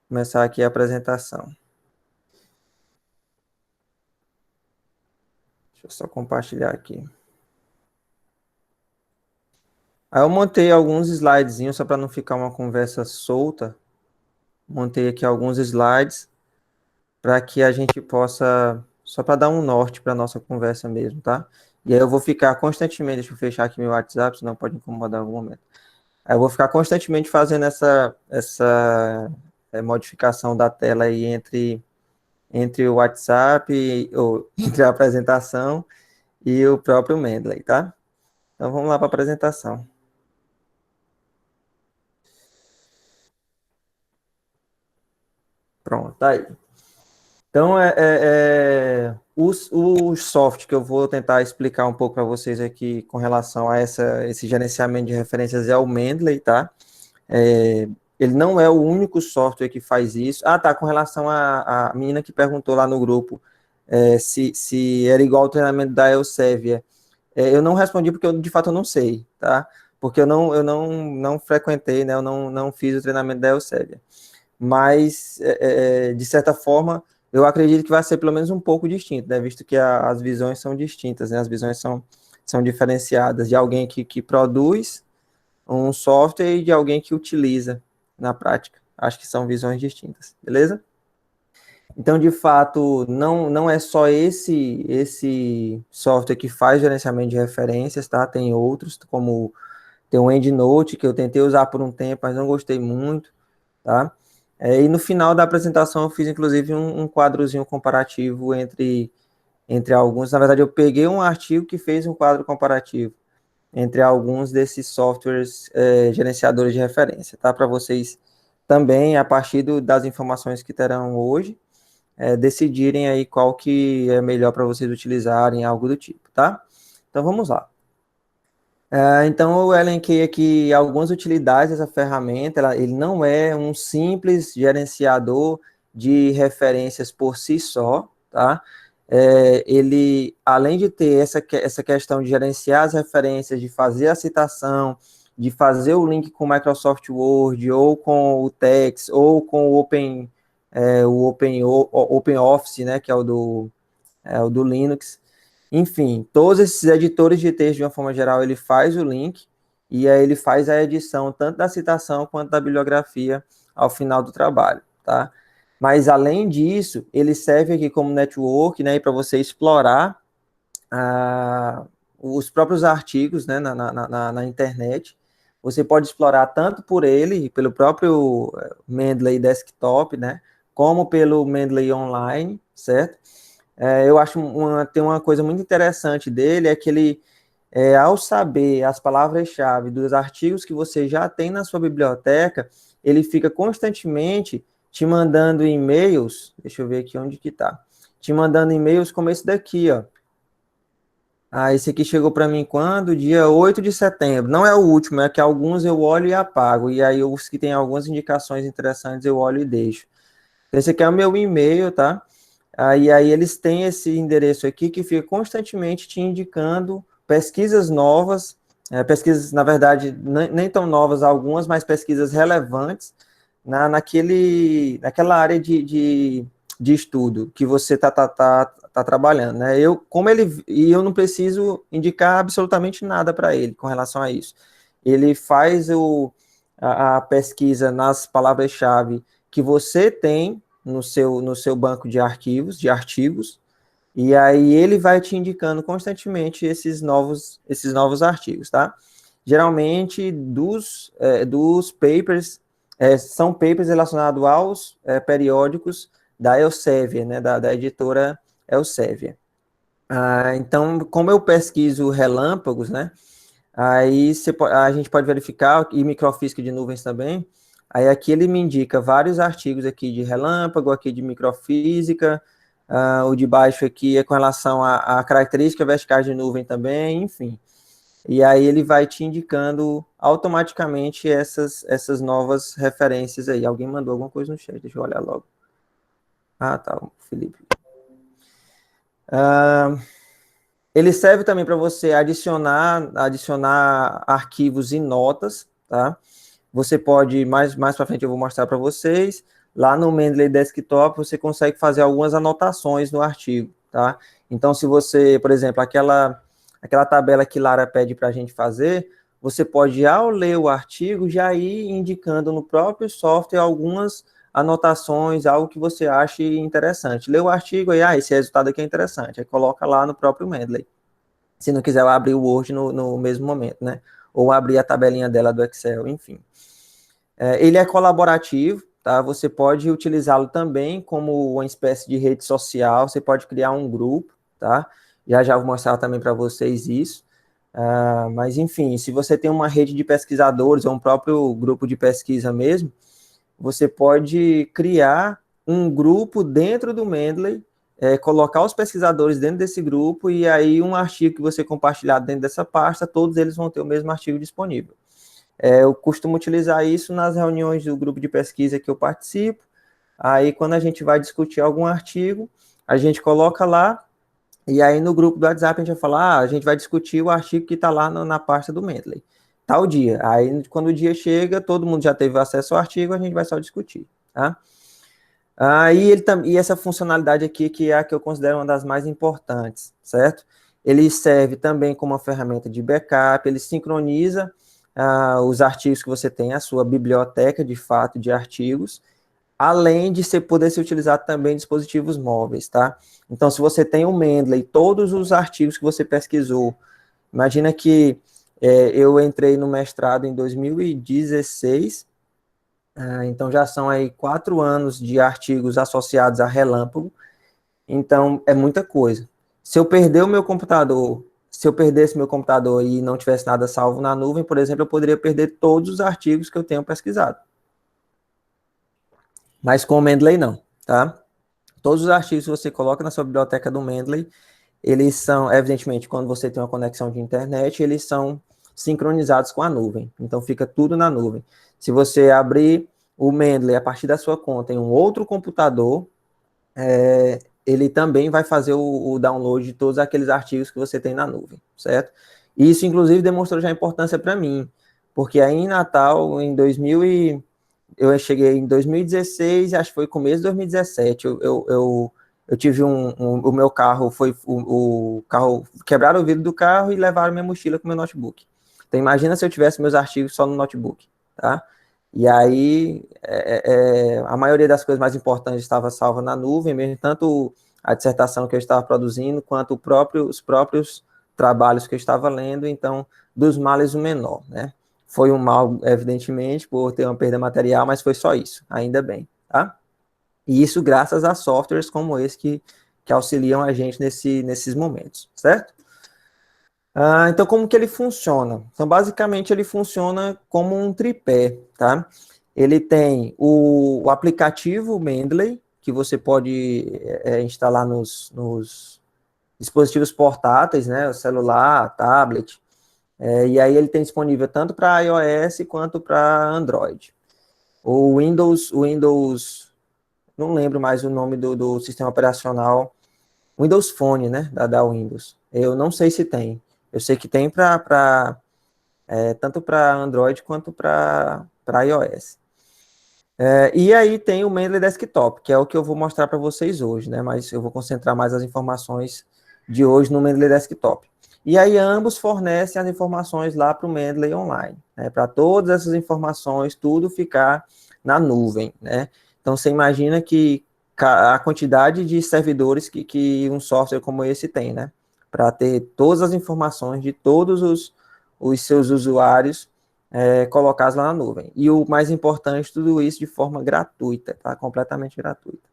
Começar aqui a apresentação. Deixa eu só compartilhar aqui. Aí eu montei alguns slidezinhos só para não ficar uma conversa solta. Montei aqui alguns slides para que a gente possa, só para dar um norte para nossa conversa mesmo, tá? E aí eu vou ficar constantemente, deixa eu fechar aqui meu WhatsApp, senão pode incomodar em algum momento. Aí eu vou ficar constantemente fazendo essa modificação da tela aí entre o WhatsApp, ou entre a apresentação e o próprio Mendeley, tá? Então vamos lá para a apresentação. Pronto, tá aí. Então, o software que eu vou tentar explicar um pouco para vocês aqui com relação a esse gerenciamento de referências é o Mendeley, tá? É, ele não é o único software que faz isso. Ah, tá, com relação à menina que perguntou lá no grupo se era igual ao treinamento da Elsevier. Eu não respondi porque, de fato, eu não sei, tá? Porque eu não frequentei, né? Eu não fiz o treinamento da Elsevier. Mas, de certa forma, eu acredito que vai ser pelo menos um pouco distinto, né? Visto que as visões são distintas, né? As visões são diferenciadas de alguém que produz um software e de alguém que utiliza na prática. Acho que são visões distintas, beleza? Então, de fato, não é só esse software que faz gerenciamento de referências, tá? Tem outros, como tem o EndNote, que eu tentei usar por um tempo, mas não gostei muito, tá? E no final da apresentação eu fiz, inclusive, um quadrozinho comparativo entre alguns. Na verdade, eu peguei um artigo que fez um quadro comparativo entre alguns desses softwares gerenciadores de referência, tá? Para vocês também, a partir das informações que terão hoje, decidirem aí qual que é melhor para vocês utilizarem, algo do tipo, tá? Então, vamos lá. Então, eu elenquei aqui algumas utilidades dessa ferramenta. Ele não é um simples gerenciador de referências por si só, tá? Ele, além de ter essa questão de gerenciar as referências, de fazer a citação, de fazer o link com o Microsoft Word, ou com o Text, ou com o Open Office, né, que é o do Linux. Enfim, todos esses editores de texto, de uma forma geral, ele faz o link e aí ele faz a edição tanto da citação quanto da bibliografia ao final do trabalho, tá? Mas, além disso, ele serve aqui como network, né, para você explorar os próprios artigos, né, na internet. Você pode explorar tanto por ele, pelo próprio Mendeley Desktop, né, como pelo Mendeley Online, certo? Eu acho tem uma coisa muito interessante dele, é que ele, ao saber as palavras-chave dos artigos que você já tem na sua biblioteca, ele fica constantemente te mandando e-mails, deixa eu ver aqui onde que tá, te mandando e-mails como esse daqui, ó. Esse aqui chegou para mim quando? Dia 8 de setembro. Não é o último, é que alguns eu olho e apago, e aí os que tem algumas indicações interessantes eu olho e deixo. Esse aqui é o meu e-mail, tá? Aí eles têm esse endereço aqui que fica constantemente te indicando pesquisas novas, pesquisas, na verdade, nem tão novas algumas, mas pesquisas relevantes naquela área de estudo que você tá trabalhando, né? Eu não preciso indicar absolutamente nada para ele com relação a isso. Ele faz a pesquisa nas palavras-chave que você tem no seu banco de artigos, e aí ele vai te indicando constantemente esses novos artigos, tá? Geralmente dos papers, são papers relacionados aos periódicos da Elsevier, né, da editora Elsevier. Então, como eu pesquiso relâmpagos, né, aí a gente pode verificar, e microfísica de nuvens também, aí aqui ele me indica vários artigos aqui de relâmpago, aqui de microfísica, o de baixo aqui é com relação à característica verticais de nuvem também, enfim. E aí ele vai te indicando automaticamente essas novas referências aí. Alguém mandou alguma coisa no chat, deixa eu olhar logo. Tá, o Felipe. Ele serve também para você adicionar arquivos e notas, tá? Você pode, mais para frente eu vou mostrar para vocês, lá no Mendeley Desktop você consegue fazer algumas anotações no artigo, tá? Então, se você, por exemplo, aquela tabela que Lara pede para a gente fazer, você pode, ao ler o artigo, já ir indicando no próprio software algumas anotações, algo que você ache interessante. Lê o artigo e, esse resultado aqui é interessante, aí coloca lá no próprio Mendeley. Se não quiser abrir o Word no mesmo momento, né? Ou abrir a tabelinha dela do Excel, enfim. Ele é colaborativo, tá? Você pode utilizá-lo também como uma espécie de rede social, você pode criar um grupo, tá? Já vou mostrar também para vocês isso. Mas, enfim, se você tem uma rede de pesquisadores ou um próprio grupo de pesquisa mesmo, você pode criar um grupo dentro do Mendeley, colocar os pesquisadores dentro desse grupo e aí um artigo que você compartilhar dentro dessa pasta, todos eles vão ter o mesmo artigo disponível. Eu costumo utilizar isso nas reuniões do grupo de pesquisa que eu participo. Aí, quando a gente vai discutir algum artigo, a gente coloca lá, e aí no grupo do WhatsApp a gente vai falar, a gente vai discutir o artigo que está lá na pasta do Mendeley, tal dia. Aí, quando o dia chega, todo mundo já teve acesso ao artigo, a gente vai só discutir, tá? E essa funcionalidade aqui, que é a que eu considero uma das mais importantes, certo? Ele serve também como uma ferramenta de backup, ele sincroniza os artigos que você tem, a sua biblioteca, de fato, de artigos, além de poder ser utilizado também em dispositivos móveis, tá? Então, se você tem o Mendeley, todos os artigos que você pesquisou, imagina que eu entrei no mestrado em 2016, então já são aí 4 anos de artigos associados a Relâmpago, então é muita coisa. Se eu perder o meu computador, se eu perdesse meu computador e não tivesse nada salvo na nuvem, por exemplo, eu poderia perder todos os artigos que eu tenho pesquisado. Mas com o Mendeley não, tá? Todos os artigos que você coloca na sua biblioteca do Mendeley, eles são, evidentemente, quando você tem uma conexão de internet, eles são sincronizados com a nuvem. Então fica tudo na nuvem. Se você abrir o Mendeley a partir da sua conta em um outro computador, ele também vai fazer o download de todos aqueles artigos que você tem na nuvem, certo? E isso, inclusive, demonstrou já importância para mim, porque aí em Natal, eu cheguei em 2016, acho que foi começo de 2017, eu tive o meu carro, o carro, quebraram o vidro do carro e levaram minha mochila com meu notebook. Então imagina se eu tivesse meus artigos só no notebook, tá? E aí, a maioria das coisas mais importantes estava salva na nuvem, mesmo tanto a dissertação que eu estava produzindo, quanto os próprios trabalhos que eu estava lendo, então, dos males o menor, né? Foi um mal, evidentemente, por ter uma perda material, mas foi só isso, ainda bem, tá? E isso graças a softwares como esse que auxiliam a gente nesses momentos, certo? Então, como que ele funciona? Então, basicamente, ele funciona como um tripé, tá? Ele tem o aplicativo Mendeley, que você pode instalar nos dispositivos portáteis, né? O celular, tablet. E aí ele tem disponível tanto para iOS quanto para Android. O Windows, não lembro mais o nome do sistema operacional, Windows Phone, né? Da Windows. Eu não sei se tem. Eu sei que tem tanto para Android quanto para iOS. E aí tem o Mendeley Desktop, que é o que eu vou mostrar para vocês hoje, né? Mas eu vou concentrar mais as informações de hoje no Mendeley Desktop. E aí ambos fornecem as informações lá para o Mendeley Online, né? Para todas essas informações, tudo ficar na nuvem, né? Então você imagina que a quantidade de servidores que um software como esse tem, né? Para ter todas as informações de todos os seus usuários colocados lá na nuvem. E o mais importante, tudo isso de forma gratuita, tá? Completamente gratuita.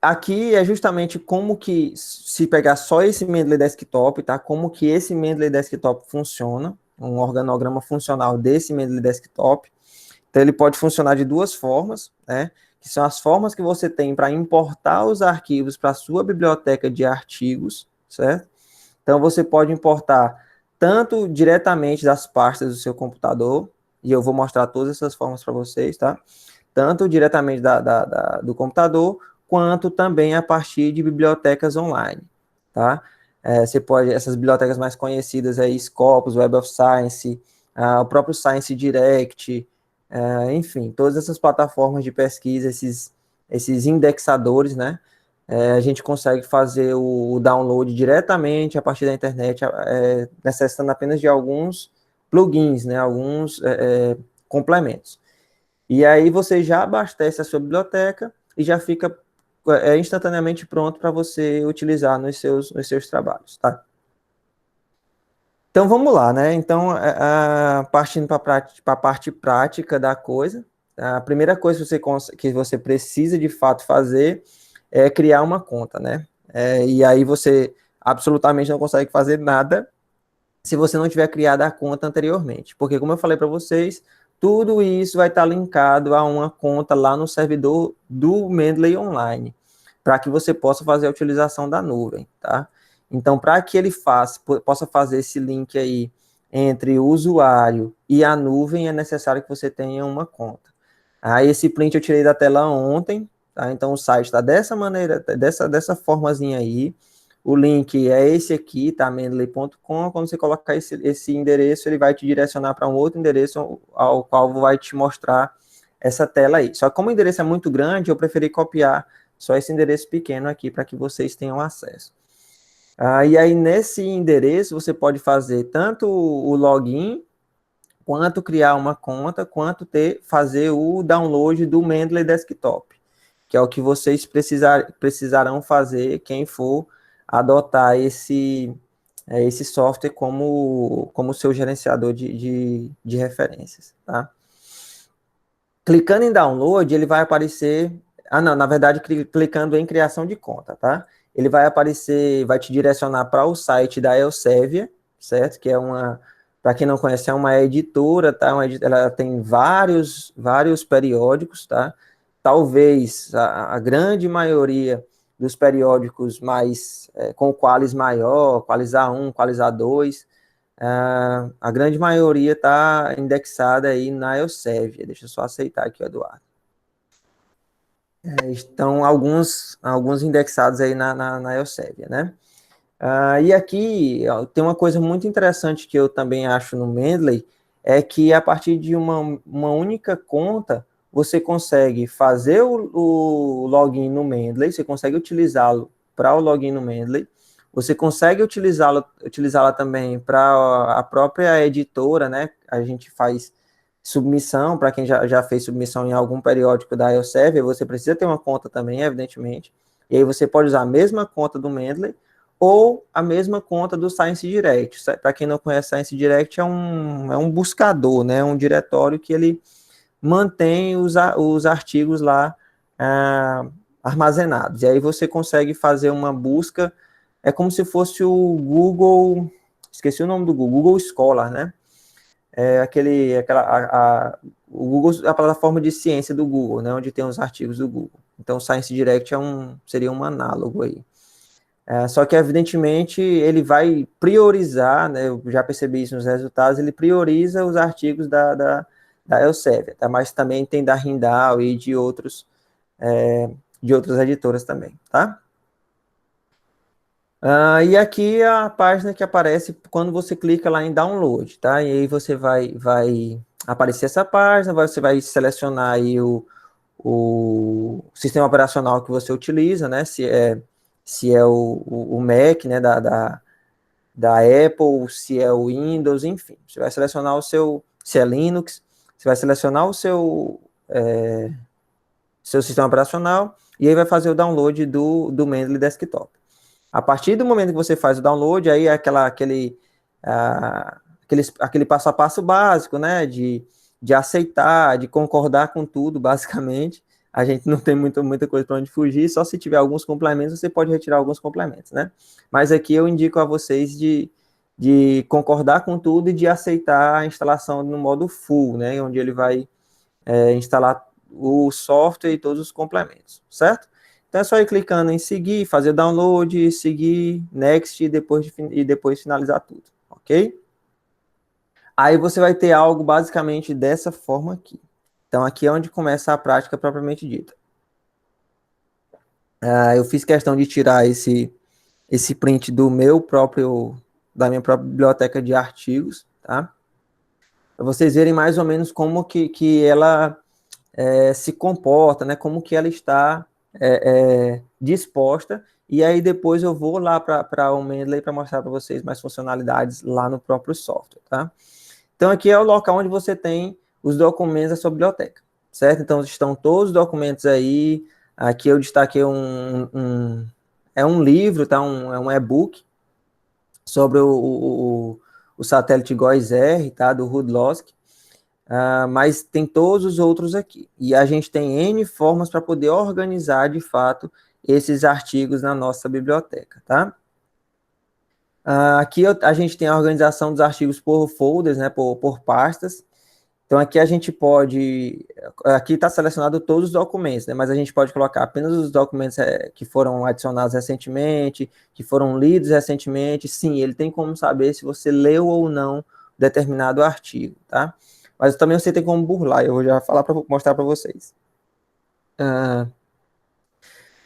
Aqui é justamente como que, se pegar só esse Mendeley Desktop, tá? Como que esse Mendeley Desktop funciona, um organograma funcional desse Mendeley Desktop. Então, ele pode funcionar de duas formas, né? Que são as formas que você tem para importar os arquivos para a sua biblioteca de artigos, certo? Então, você pode importar tanto diretamente das pastas do seu computador, e eu vou mostrar todas essas formas para vocês, tá? Tanto diretamente do computador, quanto também a partir de bibliotecas online, tá? Você pode, essas bibliotecas mais conhecidas aí, Scopus, Web of Science, o próprio Science Direct, enfim, todas essas plataformas de pesquisa, esses indexadores, né? A gente consegue fazer o download diretamente a partir da internet, necessitando apenas de alguns plugins, né? Alguns complementos. E aí você já abastece a sua biblioteca e já fica instantaneamente pronto para você utilizar nos seus trabalhos, tá? Então vamos lá, né? Então, partindo para a parte prática da coisa, a primeira coisa que você precisa de fato fazer é criar uma conta, né? E aí você absolutamente não consegue fazer nada se você não tiver criado a conta anteriormente. Porque, como eu falei para vocês, tudo isso vai estar linkado a uma conta lá no servidor do Mendeley Online, para que você possa fazer a utilização da nuvem, tá? Então, para que ele possa fazer esse link aí entre o usuário e a nuvem, é necessário que você tenha uma conta. Aí, esse print eu tirei da tela ontem, tá? Então, o site está dessa maneira, dessa formazinha aí. O link é esse aqui, tá? Mendeley.com. Quando você colocar esse endereço, ele vai te direcionar para um outro endereço ao qual vai te mostrar essa tela aí. Só que como o endereço é muito grande, eu preferi copiar só esse endereço pequeno aqui para que vocês tenham acesso. E aí, nesse endereço, você pode fazer tanto o login, quanto criar uma conta, quanto fazer o download do Mendeley Desktop, que é o que vocês precisarão fazer, quem for adotar esse software como seu gerenciador de referências, tá? Clicando em download, ele vai aparecer... não, na verdade, clicando em criação de conta, tá? Ele vai aparecer, vai te direcionar para o site da Elsevier, certo? Que é para quem não conhece, é uma editora, tá? Ela tem vários periódicos, tá? Talvez a grande maioria dos periódicos mais com qualis maior, qualis A1, qualis A2, a grande maioria está indexada aí na Elsevier. Deixa eu só aceitar aqui, Eduardo. Estão alguns indexados aí na Elsevier, né? E aqui tem uma coisa muito interessante que eu também acho no Mendeley, é que a partir de uma única conta, você consegue fazer o login no Mendeley, você consegue utilizá-lo para o login no Mendeley, você consegue utilizá-la também para a própria editora, né? A gente faz submissão, para quem já fez submissão em algum periódico da Elsevier, você precisa ter uma conta também, evidentemente, e aí você pode usar a mesma conta do Mendeley, ou a mesma conta do Science Direct. Para quem não conhece, Science Direct é um buscador, né? Um diretório que ele mantém os artigos lá armazenados. E aí você consegue fazer uma busca, é como se fosse o Google, esqueci o nome do Google Scholar, né? O Google, a plataforma de ciência do Google, né? Onde tem os artigos do Google. Então, o Science Direct seria um análogo aí. Só que, evidentemente, ele vai priorizar, né, eu já percebi isso nos resultados, ele prioriza os artigos da Elsevier, tá? Mas também tem da Rindal e de outras editoras também, tá? E aqui é a página que aparece quando você clica lá em download, tá? E aí você vai aparecer essa página, você vai selecionar aí o sistema operacional que você utiliza, né? Se é o Mac, né, da Apple, se é o Windows, enfim. Você vai selecionar se é Linux, você vai selecionar o seu sistema operacional e aí vai fazer o download do Mendeley Desktop. A partir do momento que você faz o download, aí é aquele passo a passo básico, né, de aceitar, de concordar com tudo, basicamente. A gente não tem muita coisa para onde fugir, só se tiver alguns complementos, você pode retirar alguns complementos, né? Mas aqui eu indico a vocês de concordar com tudo e de aceitar a instalação no modo full, né? Onde ele vai instalar o software e todos os complementos, certo? Então é só ir clicando em seguir, fazer o download, seguir, next e depois finalizar tudo, ok? Aí você vai ter algo basicamente dessa forma aqui. Então aqui é onde começa a prática propriamente dita. Eu fiz questão de tirar esse print da minha própria biblioteca de artigos, tá? para vocês verem mais ou menos como que ela se comporta, né? Como que ela está disposta, e aí depois eu vou lá para o Mendeley para mostrar para vocês mais funcionalidades lá no próprio software, tá? Então aqui é o local onde você tem os documentos da sua biblioteca, certo? Então estão todos os documentos aí, aqui eu destaquei um livro, tá? É um e-book sobre o satélite GOES-R, tá? Do Rudlowski. Mas tem todos os outros aqui. E a gente tem N formas para poder organizar, de fato, esses artigos na nossa biblioteca, tá? Aqui a gente tem a organização dos artigos por folders, né, por pastas. Então, aqui a gente pode... Aqui está selecionado todos os documentos, né, mas a gente pode colocar apenas os documentos que foram adicionados recentemente, que foram lidos recentemente. Sim, ele tem como saber se você leu ou não determinado artigo, tá? Mas também você tem como burlar, eu vou já falar para mostrar para vocês.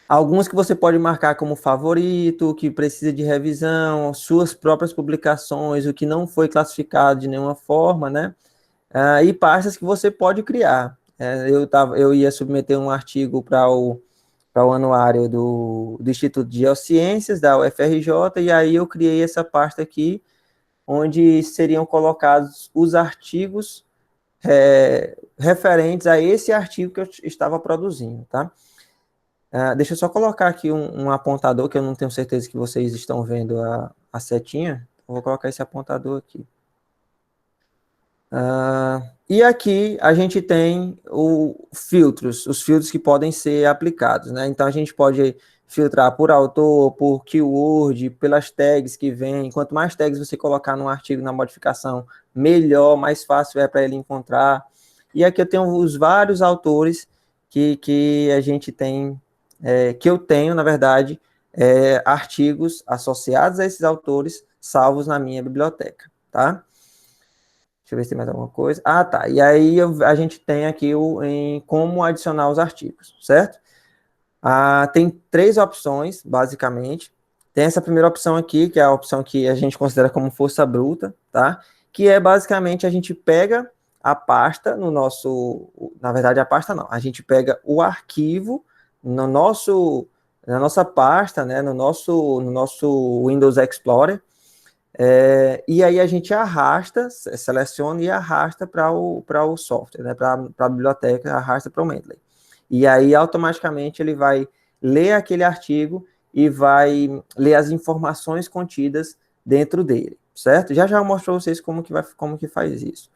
Alguns que você pode marcar como favorito, que precisa de revisão, suas próprias publicações, o que não foi classificado de nenhuma forma, né? E pastas que você pode criar. Eu ia submeter um artigo para o anuário do Instituto de Geociências, da UFRJ, e aí eu criei essa pasta aqui, onde seriam colocados os artigos referentes a esse artigo que eu estava produzindo, tá? Deixa eu só colocar aqui um apontador, que eu não tenho certeza que vocês estão vendo a setinha. Eu vou colocar esse apontador aqui. E aqui a gente tem os filtros que podem ser aplicados, né? Então a gente pode filtrar por autor, por keyword, pelas tags que vêm. Quanto mais tags você colocar no artigo, na modificação, melhor, mais fácil é para ele encontrar. E aqui eu tenho os vários autores que a gente tem, que eu tenho, na verdade, artigos associados a esses autores salvos na minha biblioteca, tá? Deixa eu ver se tem mais alguma coisa. Tá. E aí a gente tem aqui em como adicionar os artigos, certo? Tem 3 opções, basicamente. Tem essa primeira opção aqui, que é a opção que a gente considera como força bruta, tá? Que é basicamente a gente pega a pasta no nosso... Na verdade, a pasta não. A gente pega o arquivo na nossa pasta, né? No nosso Windows Explorer. E aí a gente arrasta, seleciona e arrasta para o software, né? Para a biblioteca, arrasta para o Mendeley. E aí, automaticamente, ele vai ler aquele artigo e vai ler as informações contidas dentro dele, certo? Já eu mostro para vocês como que faz isso.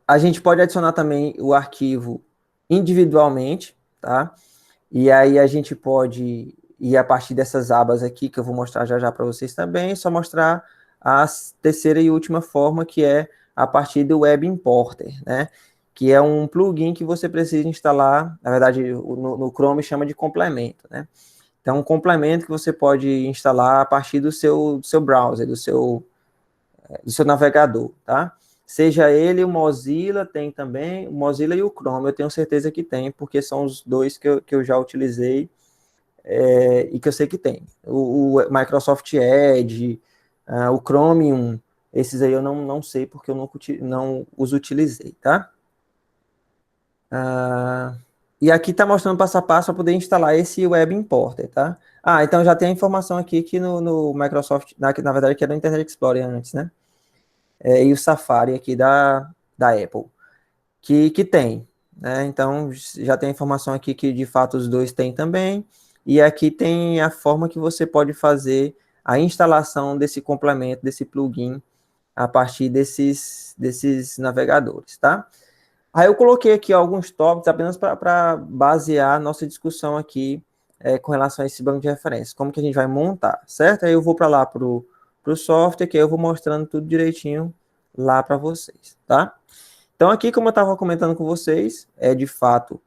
A gente pode adicionar também o arquivo individualmente, tá? E aí a gente pode ir a partir dessas abas aqui, que eu vou mostrar já para vocês também, só mostrar a terceira e última forma, que é a partir do Web Importer, né? Que é um plugin que você precisa instalar, na verdade, no Chrome chama de complemento, né? Então, um complemento que você pode instalar a partir do seu browser, do seu navegador, tá? Seja ele o Mozilla, tem também, o Mozilla e o Chrome, eu tenho certeza que tem, porque são os dois que eu já utilizei e que eu sei que tem. O Microsoft Edge, o Chromium, esses aí eu não sei porque eu não os utilizei, tá? E aqui está mostrando passo a passo para poder instalar esse Web Importer, tá? Então já tem a informação aqui que no Microsoft, na verdade que era no Internet Explorer antes, né? E o Safari aqui da Apple, que tem, né? Então já tem a informação aqui que de fato os dois têm também, e aqui tem a forma que você pode fazer a instalação desse complemento, desse plugin, a partir desses navegadores, tá? Aí eu coloquei aqui alguns tópicos apenas para basear a nossa discussão aqui com relação a esse banco de referências. Como que a gente vai montar, certo? Aí eu vou para lá para o software, que aí eu vou mostrando tudo direitinho lá para vocês, tá? Então aqui, como eu estava comentando com vocês, é de fato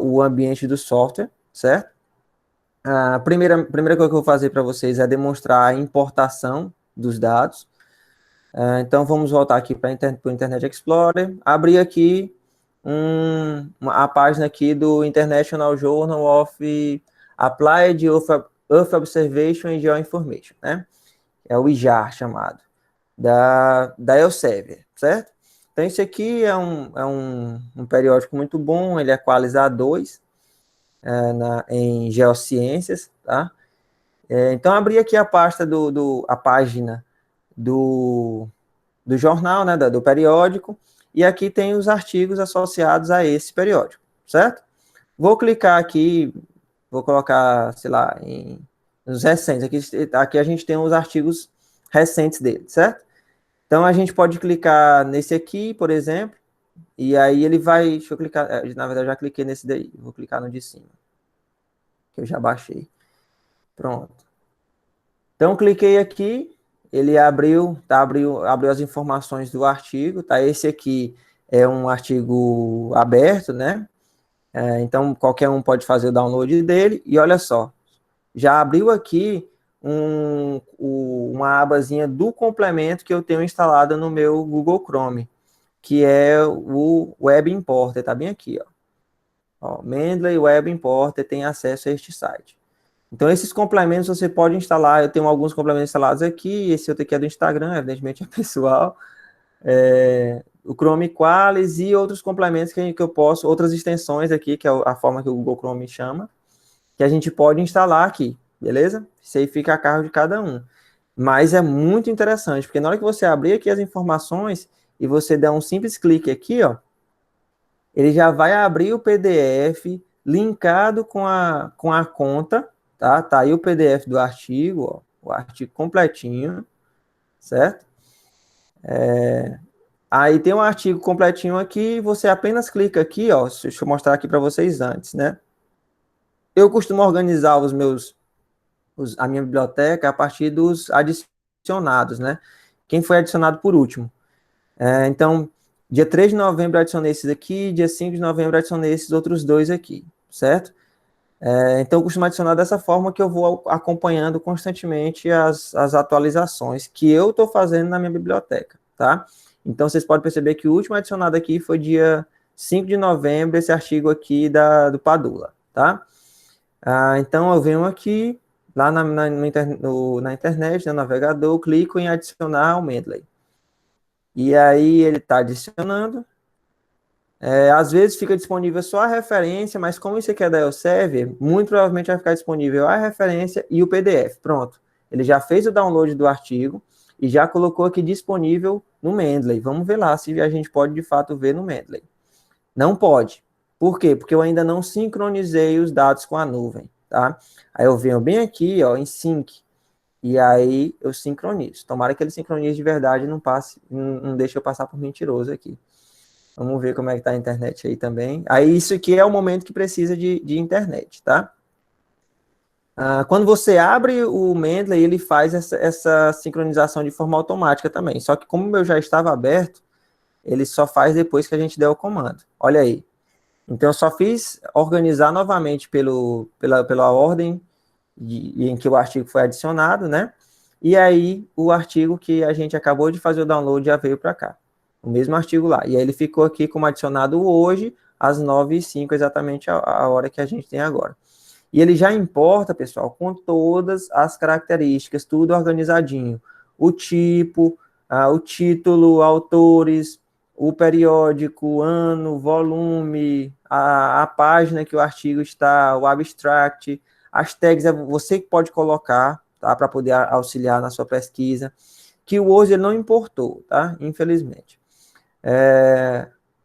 o ambiente do software, certo? A primeira coisa que eu vou fazer para vocês é demonstrar a importação dos dados. Então, vamos voltar aqui para o Internet Explorer. Abrir aqui a página aqui do International Journal of Applied Earth Observation and Geoinformation, né? É o IJAR chamado. da Elsevier, certo? Então, esse aqui é um periódico muito bom, ele é Qualis A2, em Geociências, tá? Então, abri aqui a pasta a página do jornal, né, do periódico, e aqui tem os artigos associados a esse periódico, certo? Vou clicar aqui, vou colocar, sei lá, nos recentes. Aqui a gente tem os artigos recentes dele, certo? Então a gente pode clicar nesse aqui, por exemplo, e aí ele vai. Deixa eu clicar. Na verdade, eu já cliquei nesse daí. Vou clicar no de cima, que eu já baixei. Pronto. Então cliquei aqui, ele abriu, tá? Abriu as informações do artigo, tá? Esse aqui é um artigo aberto, né? Então qualquer um pode fazer o download dele. E olha só, já abriu aqui uma abazinha do complemento que eu tenho instalado no meu Google Chrome, que é o Web Importer, tá bem aqui, ó. Mendeley Web Importer tem acesso a este site. Então, esses complementos você pode instalar. Eu tenho alguns complementos instalados aqui. Esse outro aqui é do Instagram, evidentemente é pessoal. O Chrome Qualis e outros complementos que eu posso, outras extensões aqui, que é a forma que o Google Chrome chama, que a gente pode instalar aqui, beleza? Isso aí fica a cargo de cada um. Mas é muito interessante, porque na hora que você abrir aqui as informações e você der um simples clique aqui, ó, ele já vai abrir o PDF linkado com a conta, tá? Tá aí o PDF do artigo, ó, o artigo completinho, certo? Aí tem um artigo completinho aqui, você apenas clica aqui, ó, deixa eu mostrar aqui para vocês antes, né? Eu costumo organizar a minha biblioteca a partir dos adicionados, né? Quem foi adicionado por último. Então, dia 3 de novembro eu adicionei esses aqui, dia 5 de novembro eu adicionei esses outros dois aqui, certo? Então, eu costumo adicionar dessa forma que eu vou acompanhando constantemente as atualizações que eu estou fazendo na minha biblioteca, tá? Então, vocês podem perceber que o último adicionado aqui foi dia 5 de novembro, esse artigo aqui do Padula, tá? Então, eu venho aqui, lá na internet, no navegador, clico em adicionar o Mendeley. E aí, ele está adicionando. Às vezes fica disponível só a referência, mas como isso aqui é da Elsevier, muito provavelmente vai ficar disponível a referência e o PDF. Pronto. Ele já fez o download do artigo e já colocou aqui disponível no Mendeley. Vamos ver lá se a gente pode de fato ver no Mendeley. Não pode. Por quê? Porque eu ainda não sincronizei os dados com a nuvem, tá? Aí eu venho bem aqui, ó, em Sync, e aí eu sincronizo. Tomara que ele sincronize de verdade e não deixe eu passar por mentiroso aqui. Vamos ver como é que tá a internet aí também. Aí isso aqui é o momento que precisa de internet, tá? Quando você abre o Mendeley, ele faz essa sincronização de forma automática também. Só que como o meu já estava aberto, ele só faz depois que a gente der o comando. Olha aí. Então, eu só fiz organizar novamente pela ordem em que o artigo foi adicionado, né? E aí, o artigo que a gente acabou de fazer o download já veio para cá. O mesmo artigo lá. E aí, ele ficou aqui como adicionado hoje, às 9h05, exatamente a hora que a gente tem agora. E ele já importa, pessoal, com todas as características, tudo organizadinho. O tipo, o título, autores, o periódico, ano, volume, a página que o artigo está, o abstract, as tags você que pode colocar, tá, para poder auxiliar na sua pesquisa, que o Word ele não importou, tá, infelizmente.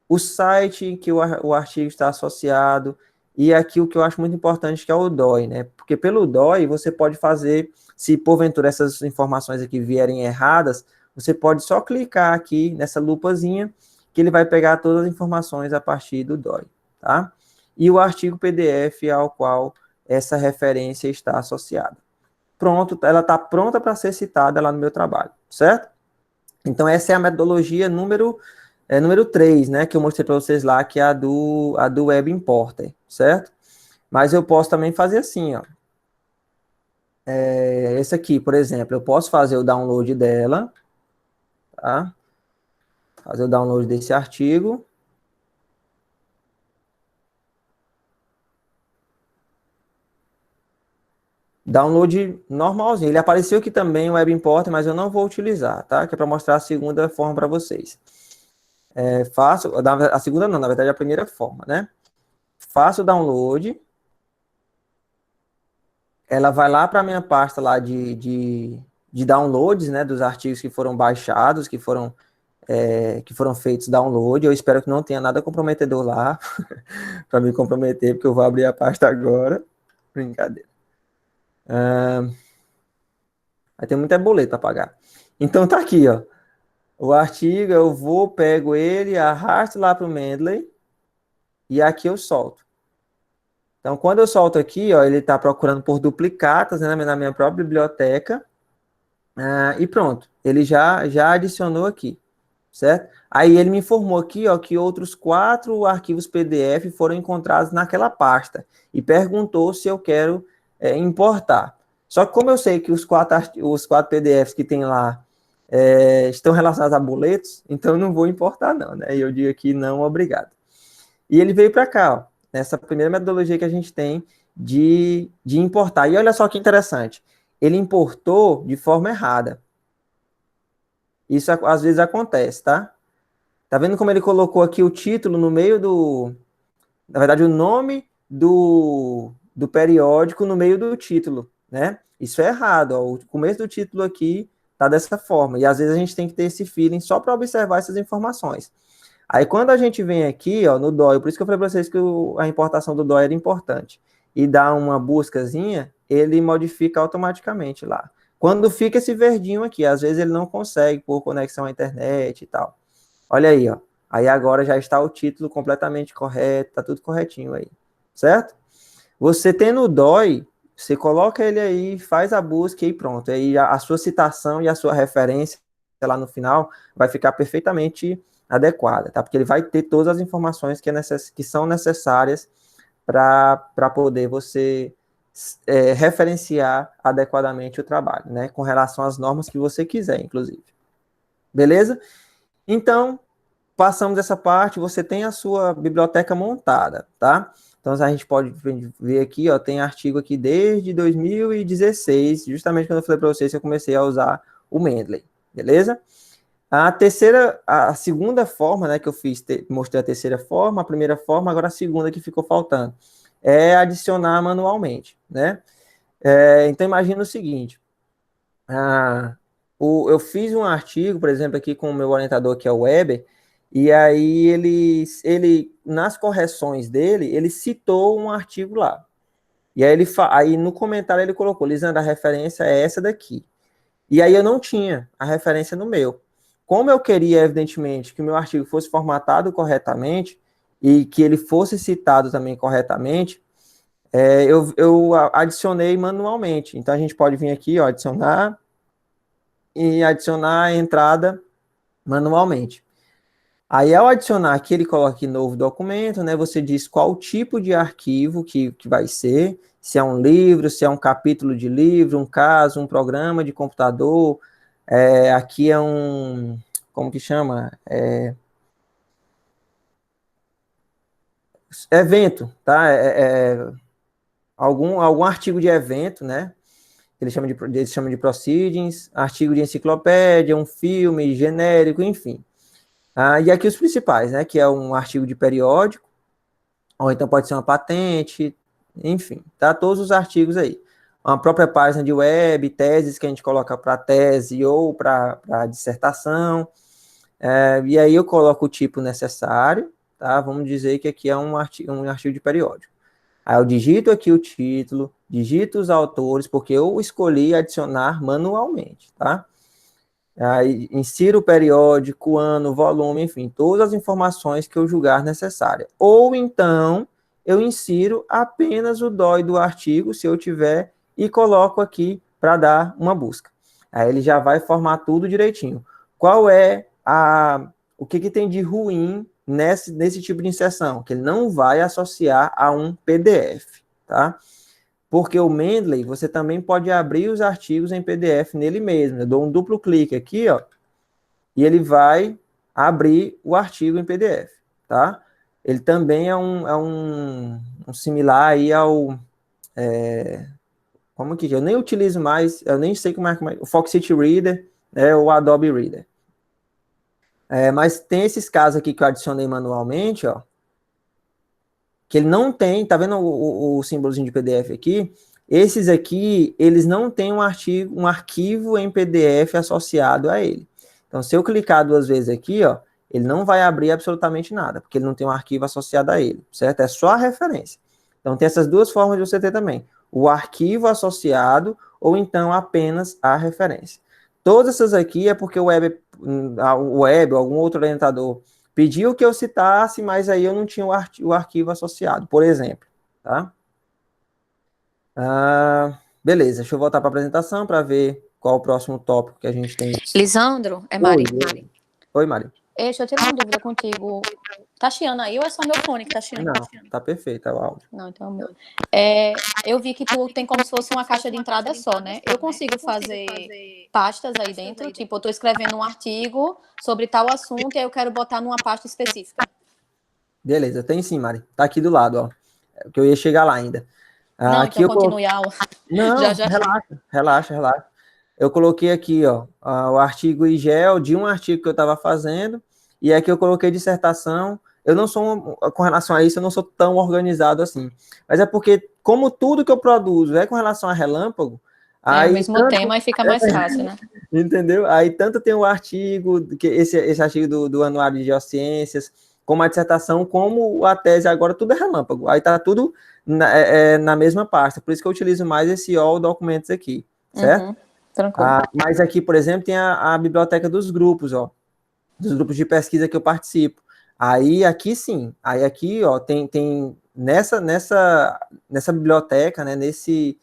O site que o artigo está associado, e aqui o que eu acho muito importante que é o DOI, né? Porque pelo DOI você pode fazer, se porventura essas informações aqui vierem erradas, você pode só clicar aqui nessa lupazinha que ele vai pegar todas as informações a partir do DOI, tá? E o artigo PDF ao qual essa referência está associada. Pronto, ela está pronta para ser citada lá no meu trabalho, certo? Então essa é a metodologia número 3, né, que eu mostrei para vocês lá, que é a do Web Importer, certo? Mas eu posso também fazer assim, ó. Esse aqui, por exemplo, eu posso fazer o download dela, tá? Fazer o download desse artigo. Download normalzinho. Ele apareceu aqui também, o Web Importer, mas eu não vou utilizar, tá? Que é para mostrar a segunda forma para vocês. Faço, a segunda não, na verdade a primeira forma, né? Faço o download, ela vai lá para a minha pasta lá de downloads, né? Dos artigos que foram baixados, que foram feitos download. Eu espero que não tenha nada comprometedor lá, para me comprometer, porque eu vou abrir a pasta agora. Brincadeira. Vai ter muita boleto para pagar. Então tá aqui, ó. O artigo, eu vou, pego ele, arrasto lá para o Mendeley e aqui eu solto. Então, quando eu solto aqui, ó, ele está procurando por duplicatas, né, na minha própria biblioteca. E pronto, ele já adicionou aqui, certo? Aí ele me informou aqui, ó, que outros 4 arquivos PDF foram encontrados naquela pasta e perguntou se eu quero importar. Só que como eu sei que os 4 PDFs que tem lá estão relacionados a boletos, então eu não vou importar não, né? E eu digo aqui não, obrigado. E ele veio para cá, ó, nessa primeira metodologia que a gente tem de importar. E olha só que interessante, ele importou de forma errada. Isso às vezes acontece, tá? Tá vendo como ele colocou aqui o título no meio do... Na verdade, o nome do periódico no meio do título, né? Isso é errado, ó. O começo do título aqui tá dessa forma. E às vezes a gente tem que ter esse feeling só para observar essas informações. Aí quando a gente vem aqui, ó, no DOI, por isso que eu falei para vocês que a importação do DOI era importante, e dá uma buscazinha, ele modifica automaticamente lá. Quando fica esse verdinho aqui, às vezes ele não consegue por conexão à internet e tal. Olha aí, ó. Aí agora já está o título completamente correto, tá tudo corretinho aí, certo? Você tendo o DOI, você coloca ele aí, faz a busca e pronto. Aí a sua citação e a sua referência lá no final vai ficar perfeitamente adequada, tá? Porque ele vai ter todas as informações que são necessárias para poder você referenciar adequadamente o trabalho, né? Com relação às normas que você quiser, inclusive. Beleza? Então, passamos essa parte, você tem a sua biblioteca montada, tá? Então, a gente pode ver aqui, ó, tem artigo aqui desde 2016, justamente quando eu falei para vocês que eu comecei a usar o Mendeley, beleza? A segunda forma, né, que eu fiz, mostrei a terceira forma, a primeira forma, agora a segunda que ficou faltando, é adicionar manualmente, né? Então, imagina o seguinte, eu fiz um artigo, por exemplo, aqui com o meu orientador, que é o Weber, e aí ele nas correções dele, ele citou um artigo lá. E aí, aí no comentário ele colocou, Lisandra, a referência é essa daqui. E aí eu não tinha a referência no meu. Como eu queria, evidentemente, que o meu artigo fosse formatado corretamente e que ele fosse citado também corretamente, eu adicionei manualmente. Então a gente pode vir aqui, ó, adicionar e adicionar a entrada manualmente. Aí, ao adicionar aqui, ele coloca aqui novo documento, né? Você diz qual tipo de arquivo que vai ser, se é um livro, se é um capítulo de livro, um caso, um programa de computador. Aqui é um, como que chama? Evento, tá? Algum artigo de evento, né? Eles chamam de proceedings, artigo de enciclopédia, um filme genérico, enfim. E aqui os principais, né? Que é um artigo de periódico, ou então pode ser uma patente, enfim, tá? Todos os artigos aí. Uma própria página de web, teses que a gente coloca para tese ou para dissertação. E aí eu coloco o tipo necessário, tá? Vamos dizer que aqui é um artigo de periódico. Aí eu digito aqui o título, digito os autores, porque eu escolhi adicionar manualmente, tá? Aí insiro o periódico, ano, volume, enfim, todas as informações que eu julgar necessária. Ou então, eu insiro apenas o DOI do artigo, se eu tiver, e coloco aqui para dar uma busca. Aí ele já vai formar tudo direitinho. Qual é o que tem de ruim nesse tipo de inserção? Que ele não vai associar a um PDF, tá? Porque o Mendeley, você também pode abrir os artigos em PDF nele mesmo. Eu dou um duplo clique aqui, ó, e ele vai abrir o artigo em PDF, tá? Ele também é um similar aí ao... Como que eu nem utilizo mais, eu nem sei como é o Foxit Reader, né, o Adobe Reader. Mas tem esses casos aqui que eu adicionei manualmente, ó, que ele não tem, tá vendo o símbolozinho de PDF aqui? Esses aqui, eles não têm um arquivo em PDF associado a ele. Então, se eu clicar 2 vezes aqui, ó, ele não vai abrir absolutamente nada, porque ele não tem um arquivo associado a ele, certo? É só a referência. Então, tem essas duas formas de você ter também. O arquivo associado ou então apenas a referência. Todas essas aqui é porque o web ou algum outro orientador pediu que eu citasse, mas aí eu não tinha o arquivo associado, por exemplo. Tá? Beleza, deixa eu voltar para a apresentação para ver qual o próximo tópico que a gente tem. Lisandro, é Mari. Oi, Mari. Deixa eu tirar uma dúvida contigo. Tá chiando aí ou é só meu fone que tá chiando? Não, tá perfeito, é o áudio. Não, então é o meu. Eu vi que tu tem como se fosse uma caixa de entrada só, né? Eu consigo fazer pastas aí dentro, tipo, eu tô escrevendo um artigo sobre tal assunto e aí eu quero botar numa pasta específica. Beleza, tem sim, Mari. Tá aqui do lado, ó. Que eu ia chegar lá ainda. Não, aqui então continue a aula. Não, relaxa. Eu coloquei aqui, ó, o artigo IGEL de um artigo que eu estava fazendo, e aqui eu coloquei dissertação. Eu não sou, com relação a isso, eu não sou tão organizado assim. Mas é porque, como tudo que eu produzo é com relação a relâmpago, aí o mesmo tema e fica mais fácil, né? Entendeu? Aí tanto tem o artigo, esse artigo do Anuário de Geociências, como a dissertação, como a tese, agora tudo é relâmpago. Aí tá tudo na mesma pasta. Por isso que eu utilizo mais esse all documentos aqui, certo? Uhum, tranquilo. Mas aqui, por exemplo, tem a biblioteca dos grupos, ó, dos grupos de pesquisa que eu participo. Aí aqui sim, aí aqui, ó, tem nessa biblioteca, né, nesse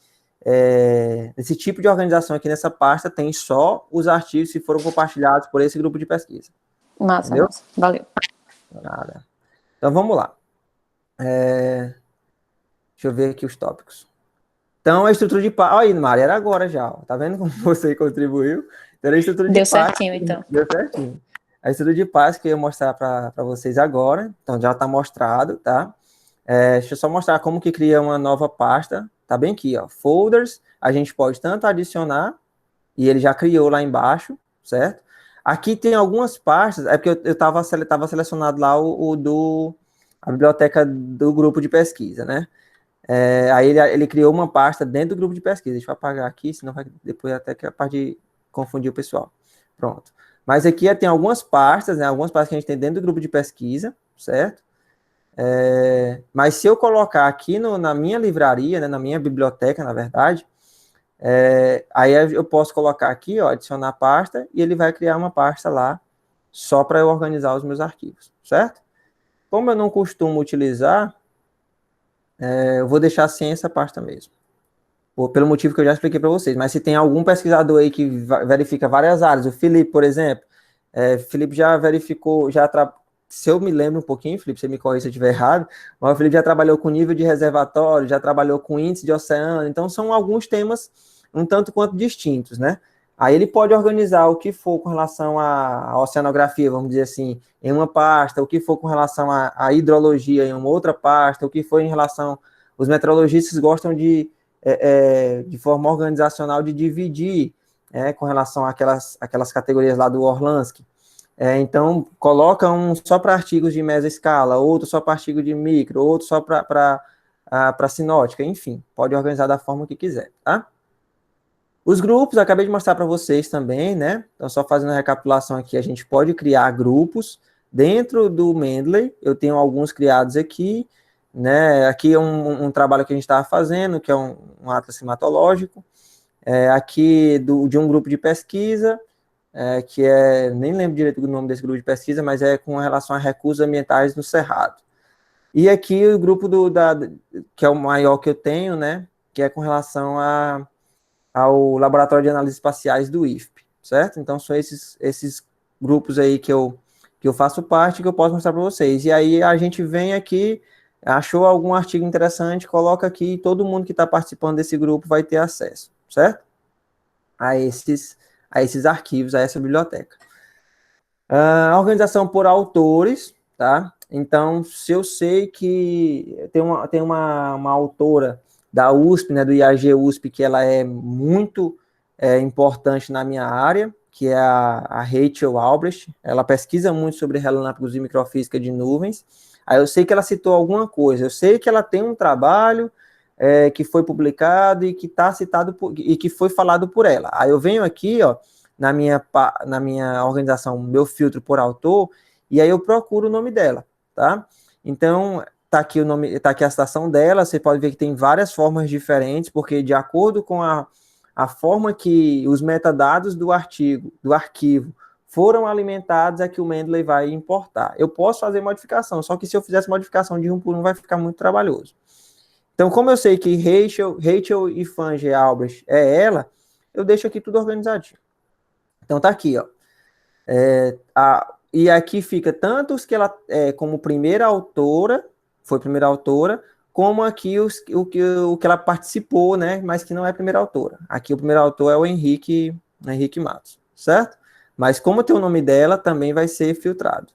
tipo de organização aqui nessa pasta, tem só os artigos que foram compartilhados por esse grupo de pesquisa. Massa, entendeu? massa. Valeu. Nada. Então vamos lá. Deixa eu ver aqui os tópicos. Então, a estrutura de pasta. Olha aí, Mari, era agora já. Ó. Tá vendo como você contribuiu? Então, a estrutura de pasta. Deu certinho, então. Deu certinho. A estrutura de pasta que eu ia mostrar para vocês agora. Então, já está mostrado, tá? Deixa eu só mostrar como que cria uma nova pasta. Tá bem aqui, ó. Folders. A gente pode tanto adicionar, e ele já criou lá embaixo, certo? Aqui tem algumas pastas, é porque eu estava selecionado lá a biblioteca do grupo de pesquisa, né? Aí ele criou uma pasta dentro do grupo de pesquisa. Deixa eu apagar aqui, senão vai depois até que é a parte de confundir o pessoal. Pronto. Mas aqui tem algumas pastas, né? Algumas pastas que a gente tem dentro do grupo de pesquisa, certo? Mas se eu colocar aqui na minha livraria, né, na minha biblioteca, na verdade, aí eu posso colocar aqui, ó, adicionar pasta, e ele vai criar uma pasta lá só para eu organizar os meus arquivos, certo? Como eu não costumo utilizar, eu vou deixar sem essa pasta mesmo. Pelo motivo que eu já expliquei para vocês. Mas se tem algum pesquisador aí que verifica várias áreas, o Felipe, por exemplo, Felipe já verificou, se eu me lembro um pouquinho, Felipe, você me corrija se eu estiver errado, mas o Felipe já trabalhou com nível de reservatório, já trabalhou com índice de oceano, então são alguns temas um tanto quanto distintos, né? Aí ele pode organizar o que for com relação à oceanografia, vamos dizer assim, em uma pasta, o que for com relação à hidrologia em uma outra pasta, o que for em relação... Os meteorologistas gostam de forma organizacional de dividir com relação àquelas categorias lá do Orlansky. Então, coloca um só para artigos de mesoscala, outro só para artigo de micro, outro só para sinótica, enfim, pode organizar da forma que quiser, tá? Os grupos, acabei de mostrar para vocês também, né? Então, só fazendo a recapitulação aqui, a gente pode criar grupos dentro do Mendeley. Eu tenho alguns criados aqui, né? Aqui é um trabalho que a gente estava fazendo, que é um atlas climatológico. Aqui de um grupo de pesquisa, que nem lembro direito do nome desse grupo de pesquisa, mas é com relação a recursos ambientais no Cerrado. E aqui o grupo que é o maior que eu tenho, né? Que é com relação ao Laboratório de Análises Espaciais do IFP, certo? Então, são esses grupos aí que eu faço parte, que eu posso mostrar para vocês. E aí, a gente vem aqui, achou algum artigo interessante, coloca aqui, e todo mundo que está participando desse grupo vai ter acesso, certo? A esses arquivos, a essa biblioteca. A organização por autores, tá? Então, se eu sei que tem uma autora da USP, né, do IAG USP, que ela é muito importante na minha área, que é a Rachel Albrecht. Ela pesquisa muito sobre relâmpagos e microfísica de nuvens. Aí eu sei que ela citou alguma coisa, eu sei que ela tem um trabalho que foi publicado e que está citado e que foi falado por ela. Aí eu venho aqui, ó, na minha organização, meu filtro por autor, e aí eu procuro o nome dela, tá? Então, tá aqui o nome, tá aqui a citação dela, você pode ver que tem várias formas diferentes, porque de acordo com a forma que os metadados do arquivo foram alimentados é que o Mendeley vai importar. Eu posso fazer modificação, só que se eu fizesse modificação de um por um vai ficar muito trabalhoso. Então, como eu sei que Rachel e Fange Albrecht é ela, eu deixo aqui tudo organizadinho. Então, tá aqui, ó. E aqui fica tanto os que ela, como primeira autora, foi primeira autora, como aqui o que ela participou, né, mas que não é primeira autora. Aqui o primeiro autor é o Henrique Matos, certo? Mas como tem o nome dela, também vai ser filtrado.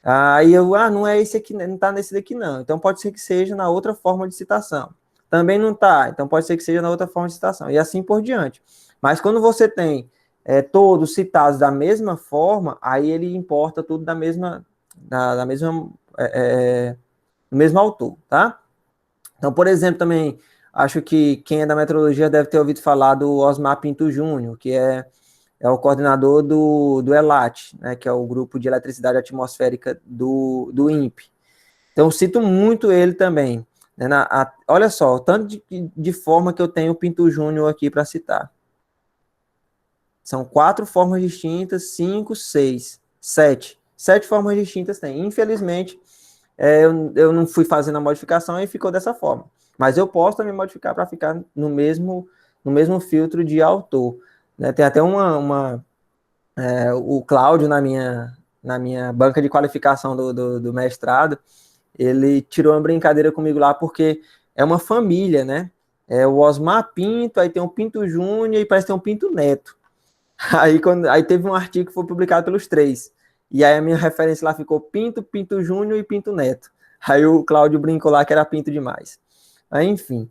Aí não é esse aqui, não está nesse daqui não. Então pode ser que seja na outra forma de citação. Também não está, então pode ser que seja na outra forma de citação. E assim por diante. Mas quando você tem todos citados da mesma forma, aí ele importa tudo do mesmo autor, tá? Então, por exemplo, também, acho que quem é da metrologia deve ter ouvido falar do Osmar Pinto Júnior, que é o coordenador do ELAT, né, que é o Grupo de Eletricidade Atmosférica do INPE. Então, eu cito muito ele também. Né, olha só, o tanto de forma que eu tenho o Pinto Júnior aqui para citar. São 4 formas distintas, 5, 6, 7. 7 formas distintas tem. Infelizmente, eu não fui fazendo a modificação e ficou dessa forma. Mas eu posso também modificar para ficar no mesmo filtro de autor. Né? Tem até o Cláudio na minha banca de qualificação do mestrado, ele tirou uma brincadeira comigo lá, porque é uma família, né? É o Osmar Pinto, aí tem um Pinto Júnior e parece que tem um Pinto Neto. Aí teve um artigo que foi publicado pelos 3. E aí a minha referência lá ficou Pinto Júnior e Pinto Neto. Aí o Cláudio brincou lá que era Pinto demais. Aí, enfim,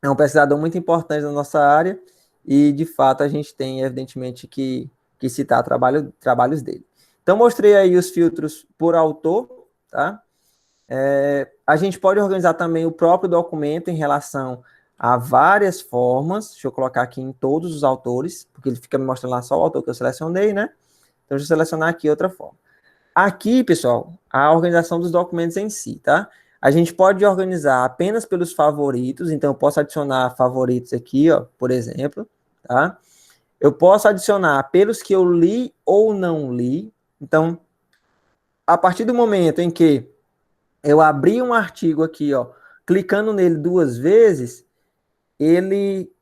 é um pesquisador muito importante na nossa área e, de fato, a gente tem, evidentemente, que citar trabalhos dele. Então, mostrei aí os filtros por autor, tá? A gente pode organizar também o próprio documento em relação a várias formas. Deixa eu colocar aqui em todos os autores, porque ele fica me mostrando lá só o autor que eu selecionei, né? Então, deixa eu selecionar aqui outra forma. Aqui, pessoal, a organização dos documentos em si, tá? A gente pode organizar apenas pelos favoritos, então eu posso adicionar favoritos aqui, ó, por exemplo, tá? Eu posso adicionar pelos que eu li ou não li. Então, a partir do momento em que eu abri um artigo aqui, ó, clicando nele 2 vezes,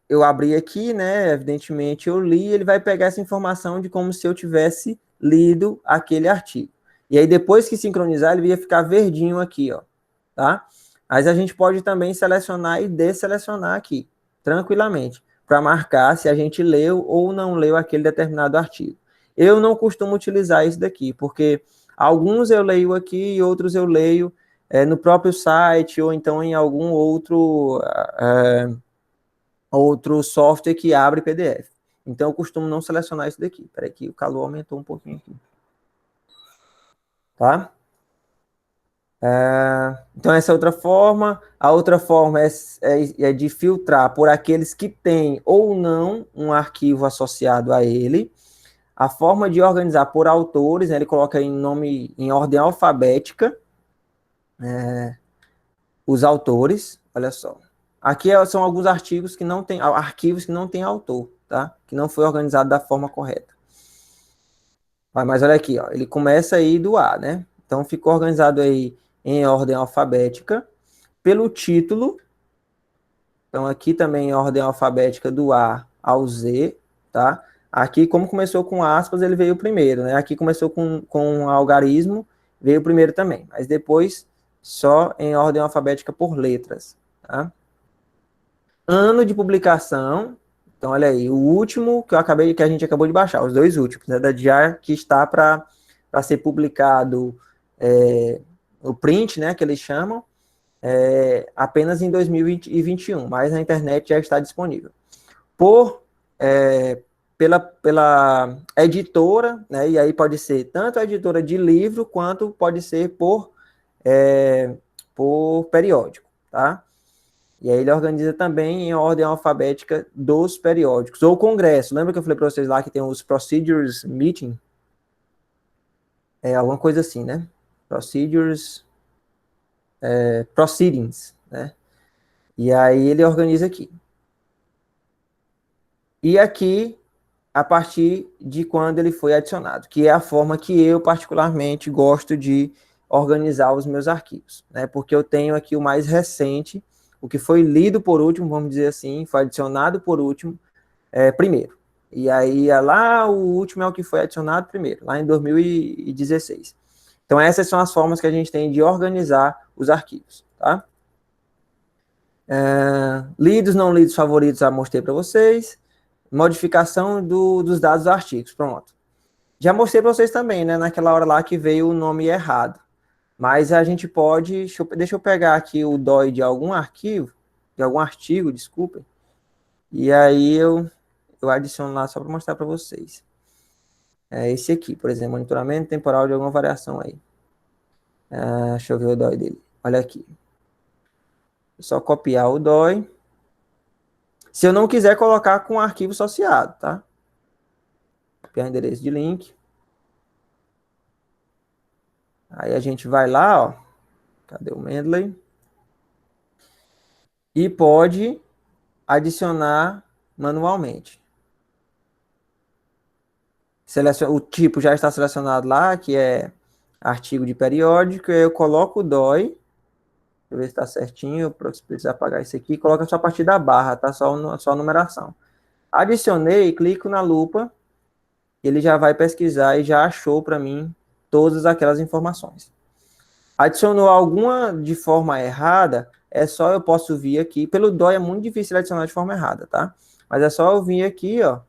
eu abri aqui, né, evidentemente eu li, ele vai pegar essa informação de como se eu tivesse lido aquele artigo. E aí depois que sincronizar, ele ia ficar verdinho aqui, ó, tá? Mas a gente pode também selecionar e desselecionar aqui, tranquilamente, para marcar se a gente leu ou não leu aquele determinado artigo. Eu não costumo utilizar isso daqui, porque alguns eu leio aqui e outros eu leio no próprio site ou então em algum outro software que abre PDF. Então, eu costumo não selecionar isso daqui. Espera aí que o calor aumentou um pouquinho aqui. Tá? Então, essa é outra forma. A outra forma é de filtrar por aqueles que têm ou não um arquivo associado a ele. A forma de organizar por autores, né, ele coloca em ordem alfabética os autores. Olha só. Aqui são alguns artigos que não tem, arquivos que não tem autor, tá? Que não foi organizado da forma correta. Mas olha aqui, ó, ele começa aí do A, né? Então ficou organizado aí em ordem alfabética pelo título. Então aqui também em ordem alfabética do A ao Z, tá? Aqui, como começou com aspas, ele veio primeiro, né? Aqui começou com algarismo, veio primeiro também. Mas depois só em ordem alfabética por letras, tá? Ano de publicação. Então, olha aí, o último que a gente acabou de baixar, os 2 últimos, né, da DIAR, que está para ser publicado o print, né, que eles chamam, apenas em 2021, mas na internet já está disponível. Pela editora, né, e aí pode ser tanto a editora de livro, quanto pode ser por periódico, tá? E aí ele organiza também em ordem alfabética dos periódicos, ou congresso. Lembra que eu falei para vocês lá que tem os Procedures Meeting? Alguma coisa assim, né? Proceedings, né? E aí ele organiza aqui. E aqui, a partir de quando ele foi adicionado, que é a forma que eu particularmente gosto de organizar os meus arquivos, né? Porque eu tenho aqui o mais recente, o que foi lido por último, vamos dizer assim, foi adicionado por último, primeiro. E aí, lá, o último é o que foi adicionado primeiro, lá em 2016. Então, essas são as formas que a gente tem de organizar os arquivos, tá? Lidos, não lidos, favoritos, já mostrei para vocês. Modificação dos dados dos artigos, pronto. Já mostrei para vocês também, né, naquela hora lá que veio o nome errado. Mas a gente pode, deixa eu pegar aqui o DOI de algum artigo, desculpem, e aí eu adiciono lá só para mostrar para vocês. Esse aqui, por exemplo, monitoramento temporal de alguma variação aí. Deixa eu ver o DOI dele. Olha aqui. É só copiar o DOI. Se eu não quiser colocar com arquivo associado, tá? Copiar endereço de link. Aí a gente vai lá, ó. Cadê o Mendeley? E pode adicionar manualmente. O tipo já está selecionado lá, que é artigo de periódico. Eu coloco o DOI. Deixa eu ver se está certinho. Para precisar apagar isso aqui. Coloca só a partir da barra, tá? Só a numeração. Adicionei, clico na lupa. Ele já vai pesquisar e já achou para mim todas aquelas informações. Adicionou alguma de forma errada, eu posso vir aqui. Pelo DOI é muito difícil adicionar de forma errada, tá? Mas é só eu vir aqui, ó.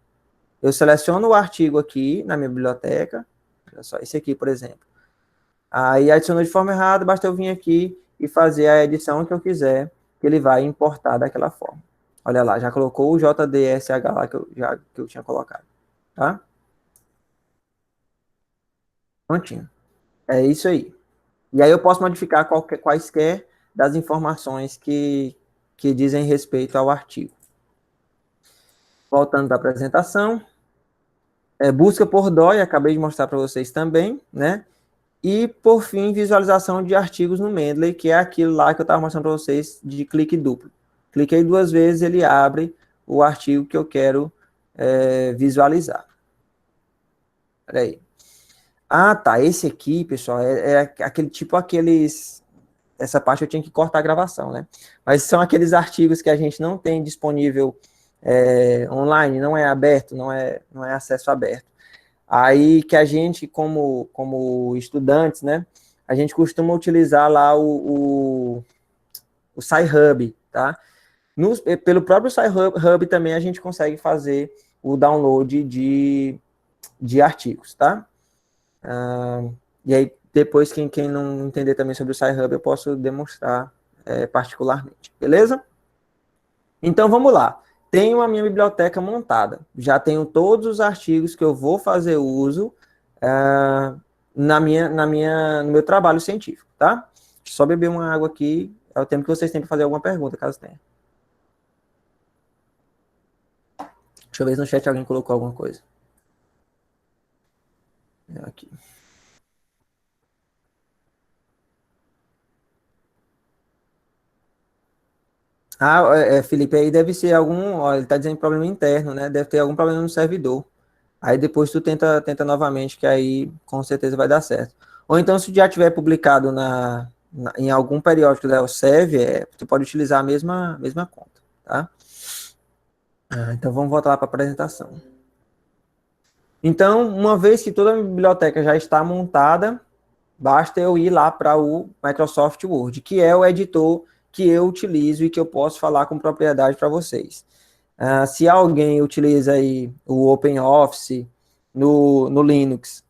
Eu seleciono o artigo aqui na minha biblioteca. Olha só, esse aqui, por exemplo. Aí adicionou de forma errada, basta eu vir aqui e fazer a edição que eu quiser, que ele vai importar daquela forma. Olha lá, já colocou o JDSH lá que eu tinha colocado, tá? Prontinho. É isso aí. E aí eu posso modificar quaisquer das informações que dizem respeito ao artigo. Voltando para a apresentação. Busca por DOI, acabei de mostrar para vocês também, né? E, por fim, visualização de artigos no Mendeley, que é aquilo lá que eu estava mostrando para vocês de clique duplo. Cliquei 2 vezes, ele abre o artigo que eu quero visualizar. Espera aí. Ah, tá. Esse aqui, pessoal, aquele tipo essa parte eu tinha que cortar a gravação, né? Mas são aqueles artigos que a gente não tem disponível online, não é aberto, não é acesso aberto. Aí que a gente, como estudantes, né, a gente costuma utilizar lá o Sci-Hub, tá? Pelo próprio Sci-Hub também a gente consegue fazer o download de artigos, tá? E aí, depois, quem não entender também sobre o Sci-Hub, eu posso demonstrar particularmente, beleza? Então, vamos lá. Tenho a minha biblioteca montada. Já tenho todos os artigos que eu vou fazer uso no meu trabalho científico, tá? Deixa eu só beber uma água aqui. É o tempo que vocês têm para fazer alguma pergunta, caso tenha. Deixa eu ver se no chat alguém colocou alguma coisa. Aqui. Felipe, aí deve ser ele está dizendo problema interno, né? Deve ter algum problema no servidor. Aí depois tu tenta novamente, que aí com certeza vai dar certo. Ou então, se já tiver publicado em algum periódico da Elsevier, tu pode utilizar a mesma conta, tá? Então vamos voltar lá para a apresentação. Então, uma vez que toda a biblioteca já está montada, basta eu ir lá para o Microsoft Word, que é o editor que eu utilizo e que eu posso falar com propriedade para vocês. Se alguém utiliza aí o OpenOffice no Linux,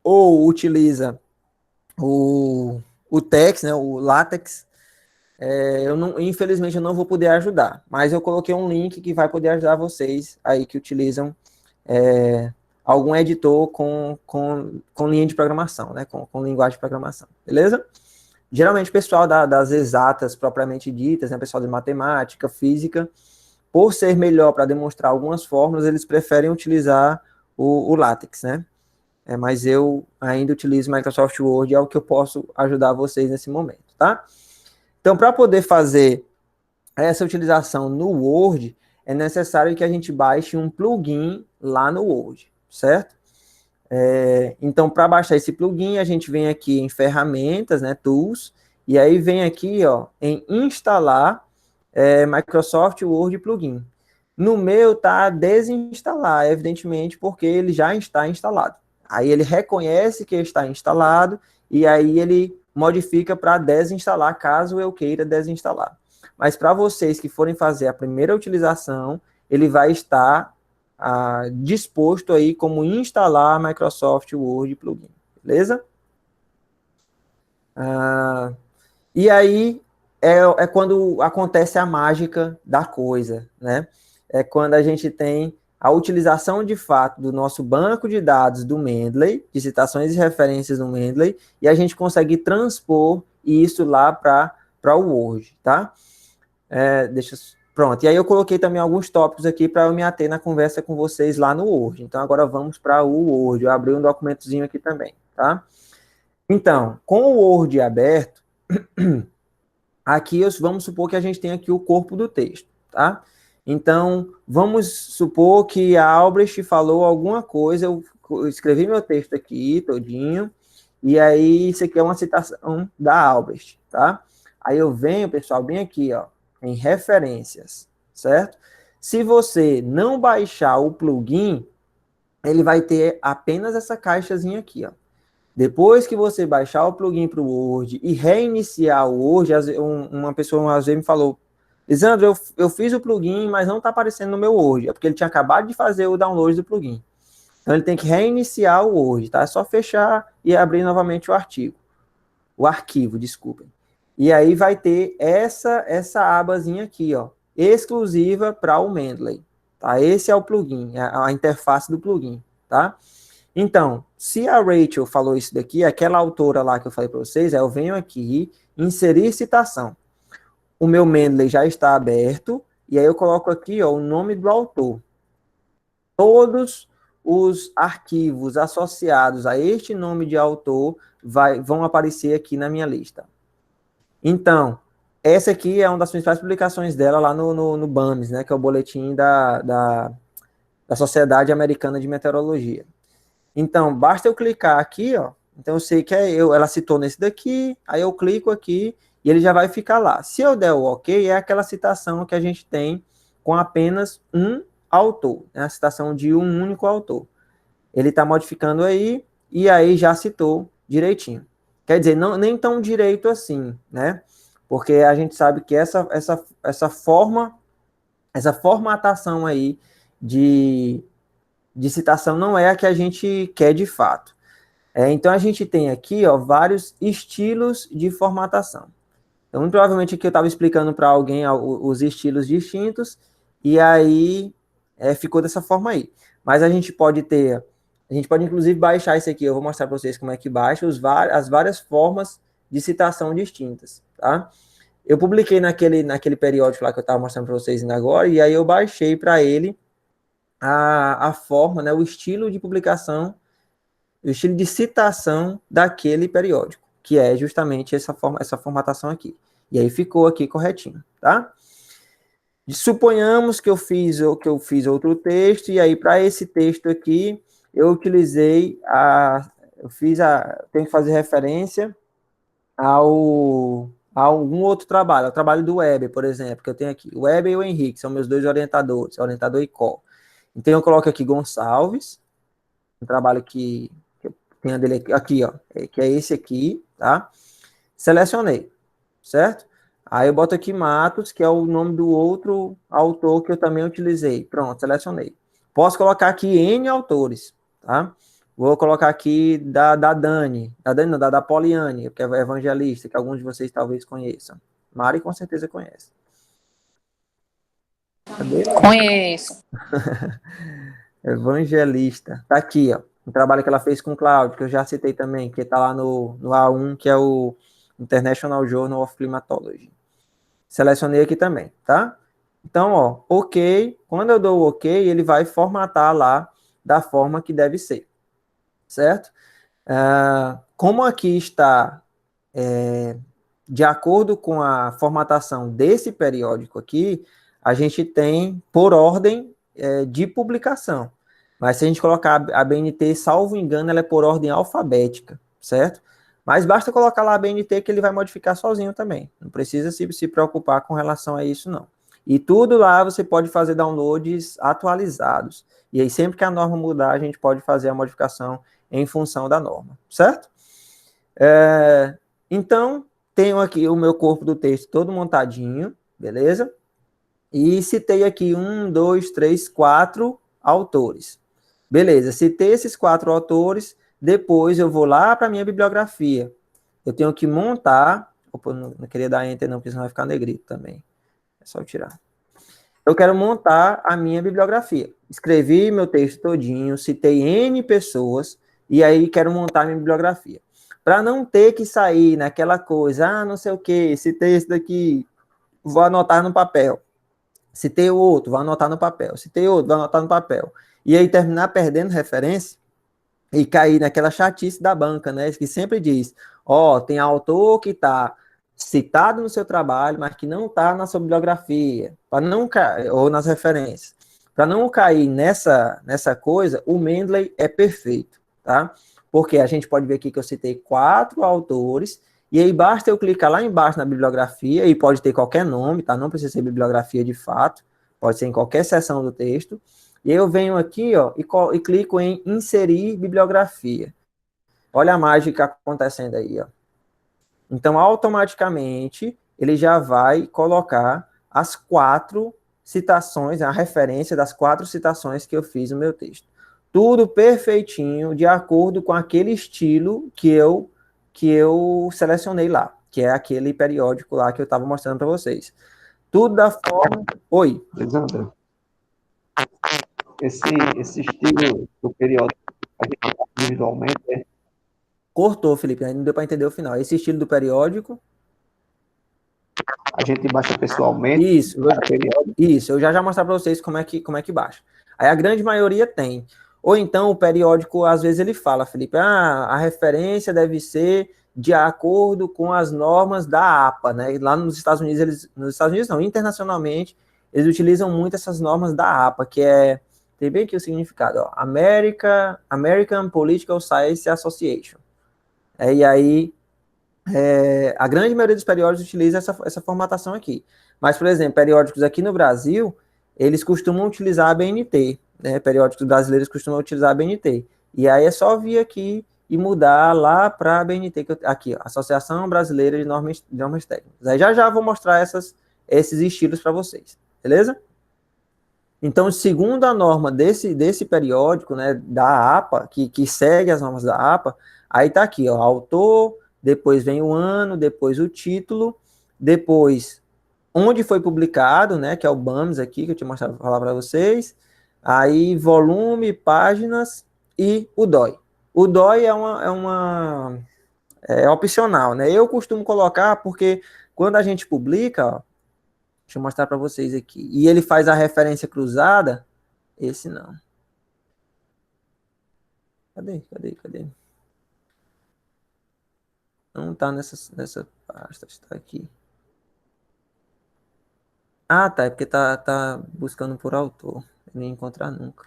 ou utiliza o TeX, né, o LaTeX, Infelizmente, eu não vou poder ajudar, mas eu coloquei um link que vai poder ajudar vocês aí que utilizam algum editor com linha de programação, né? Com linguagem de programação, beleza? Geralmente, o pessoal das exatas propriamente ditas, né? Pessoal de matemática, física, por ser melhor para demonstrar algumas fórmulas, eles preferem utilizar o LaTeX, né? Mas eu ainda utilizo Microsoft Word, é o que eu posso ajudar vocês nesse momento, tá? Então, para poder fazer essa utilização no Word, é necessário que a gente baixe um plugin lá no Word, certo? Então, para baixar esse plugin, a gente vem aqui em ferramentas, né, tools, e aí vem aqui, ó, em instalar Microsoft Word Plugin. No meu tá desinstalar, evidentemente, porque ele já está instalado. Aí ele reconhece que está instalado e aí ele modifica para desinstalar, caso eu queira desinstalar. Mas para vocês que forem fazer a primeira utilização, ele vai estar disposto aí como instalar Microsoft Word Plugin, beleza? E aí é quando acontece a mágica da coisa, né? É quando a gente tem a utilização de fato do nosso banco de dados do Mendeley, de citações e referências no Mendeley, e a gente consegue transpor isso lá para o Word, tá? Pronto, e aí eu coloquei também alguns tópicos aqui para eu me ater na conversa com vocês lá no Word. Então agora vamos para o Word, eu abri um documentozinho aqui também, tá? Então, com o Word aberto, aqui vamos supor que a gente tem aqui o corpo do texto, tá? Então, vamos supor que a Albrecht falou alguma coisa, eu escrevi meu texto aqui todinho, e aí isso aqui é uma citação da Albrecht, tá? Aí eu venho, pessoal, bem aqui, ó, em referências, certo? Se você não baixar o plugin, ele vai ter apenas essa caixazinha aqui, ó. Depois que você baixar o plugin para o Word e reiniciar o Word, uma pessoa às vezes me falou, Lisandro, eu fiz o plugin, mas não está aparecendo no meu Word. É porque ele tinha acabado de fazer o download do plugin. Então ele tem que reiniciar o Word, tá? É só fechar e abrir novamente o arquivo, desculpem. E aí vai ter essa abazinha aqui, ó, exclusiva para o Mendeley, tá? Esse é o plugin, a interface do plugin, tá? Então, se a Rachel falou isso daqui, aquela autora lá que eu falei para vocês, eu venho aqui, inserir citação. O meu Mendeley já está aberto, e aí eu coloco aqui, ó, o nome do autor. Todos os arquivos associados a este nome de autor vão aparecer aqui na minha lista. Então, essa aqui é uma das principais publicações dela lá no BAMS, né, que é o boletim da Sociedade Americana de Meteorologia. Então, basta eu clicar aqui, ó. Então, eu sei que ela citou nesse daqui, aí eu clico aqui e ele já vai ficar lá. Se eu der o OK, é aquela citação que a gente tem com apenas um autor, né? A citação de um único autor. Ele está modificando aí e aí já citou direitinho. Quer dizer, não, nem tão direito assim, né? Porque a gente sabe que essa formatação aí de citação não é a que a gente quer de fato. Então, a gente tem aqui, ó, vários estilos de formatação. Então, muito provavelmente aqui eu estava explicando para alguém os estilos distintos, e aí ficou dessa forma aí. Mas a gente pode inclusive baixar isso aqui, eu vou mostrar para vocês como é que baixa as várias formas de citação distintas, tá? Eu publiquei naquele periódico lá que eu estava mostrando para vocês ainda agora, e aí eu baixei para ele a forma, né, o estilo de publicação, o estilo de citação daquele periódico, que é justamente essa formatação aqui. E aí ficou aqui corretinho, tá? Suponhamos que eu fiz outro texto, e aí para esse texto aqui, eu utilizei tenho que fazer referência a algum outro trabalho, ao trabalho do Weber, por exemplo, que eu tenho aqui. O Weber e o Henrique são meus dois orientadores, orientador e co. Então, eu coloco aqui Gonçalves, um trabalho que eu tenho dele aqui, ó, que é esse aqui, tá? Selecionei, certo? Aí eu boto aqui Matos, que é o nome do outro autor que eu também utilizei. Pronto, selecionei. Posso colocar aqui N autores, tá? Vou colocar aqui da Dani, da Poliane, que é evangelista, que alguns de vocês talvez conheçam. Mari com certeza conhece. Cadê? Conheço. Evangelista. Tá aqui, ó. Um trabalho que ela fez com o Cláudio, que eu já citei também, que tá lá no A1, que é o International Journal of Climatology. Selecionei aqui também, tá? Então, ó, ok. Quando eu dou o ok, ele vai formatar lá da forma que deve ser, certo? Como aqui está de acordo com a formatação desse periódico aqui, a gente tem por ordem de publicação. Mas se a gente colocar a BNT, salvo engano, ela é por ordem alfabética, certo? Mas basta colocar lá a BNT que ele vai modificar sozinho também. Não precisa se preocupar com relação a isso, não. E tudo lá você pode fazer downloads atualizados. E aí, sempre que a norma mudar, a gente pode fazer a modificação em função da norma, certo? Então, tenho aqui o meu corpo do texto todo montadinho, beleza? E citei aqui 1, 2, 3, 4 autores. Beleza, citei esses 4 autores, depois eu vou lá para a minha bibliografia. Eu tenho que montar... Opa, não queria dar enter não, porque senão vai ficar negrito também. É só eu tirar. Eu quero montar a minha bibliografia. Escrevi meu texto todinho, citei N pessoas, e aí quero montar a minha bibliografia. Para não ter que sair naquela coisa, não sei o que, citei esse daqui, vou anotar no papel. Citei o outro, vou anotar no papel. Citei outro, vou anotar no papel. E aí terminar perdendo referência e cair naquela chatice da banca, né? Que sempre diz, ó, tem autor que está citado no seu trabalho, mas que não está na sua bibliografia, para não cair, ou nas referências. Para não cair nessa coisa, o Mendeley é perfeito, tá? Porque a gente pode ver aqui que eu citei 4 autores, e aí basta eu clicar lá embaixo na bibliografia, e pode ter qualquer nome, tá? Não precisa ser bibliografia de fato, pode ser em qualquer seção do texto, e eu venho aqui, ó, e clico em inserir bibliografia. Olha a mágica acontecendo aí, ó. Então, automaticamente, ele já vai colocar as 4 citações, a referência das 4 citações que eu fiz no meu texto. Tudo perfeitinho, de acordo com aquele estilo que eu selecionei lá, que é aquele periódico lá que eu estava mostrando para vocês. Tudo da forma... Oi. Alexandre, esse estilo do periódico a gente faz individualmente, Cortou, Felipe, não deu para entender o final. Esse estilo do periódico... a gente baixa pessoalmente. Isso, eu já mostrar para vocês como é que baixa. Aí a grande maioria tem. Ou então o periódico, às vezes ele fala, Felipe, a referência deve ser de acordo com as normas da APA, né? Lá nos Estados Unidos, internacionalmente, eles utilizam muito essas normas da APA, que tem bem aqui o significado, ó, American Political Science Association. E aí, a grande maioria dos periódicos utiliza essa formatação aqui. Mas, por exemplo, periódicos aqui no Brasil, eles costumam utilizar a BNT, né? Periódicos brasileiros costumam utilizar a BNT. E aí é só vir aqui e mudar lá para a BNT, aqui, ó, Associação Brasileira de Normas Técnicas. Aí já vou mostrar esses estilos para vocês, beleza? Então, segundo a norma desse periódico, né, da APA, que segue as normas da APA, aí tá aqui, ó, autor, depois vem o ano, depois o título, depois onde foi publicado, né, que é o BAMS aqui, que eu tinha mostrado falar para vocês, aí volume, páginas e o DOI. O DOI é opcional, né? Eu costumo colocar porque quando a gente publica, ó, deixa eu mostrar para vocês aqui, e ele faz a referência cruzada, esse não. Cadê? Não tá nessa pasta, está aqui. Ah, tá, é porque tá buscando por autor. Eu nem encontrar nunca.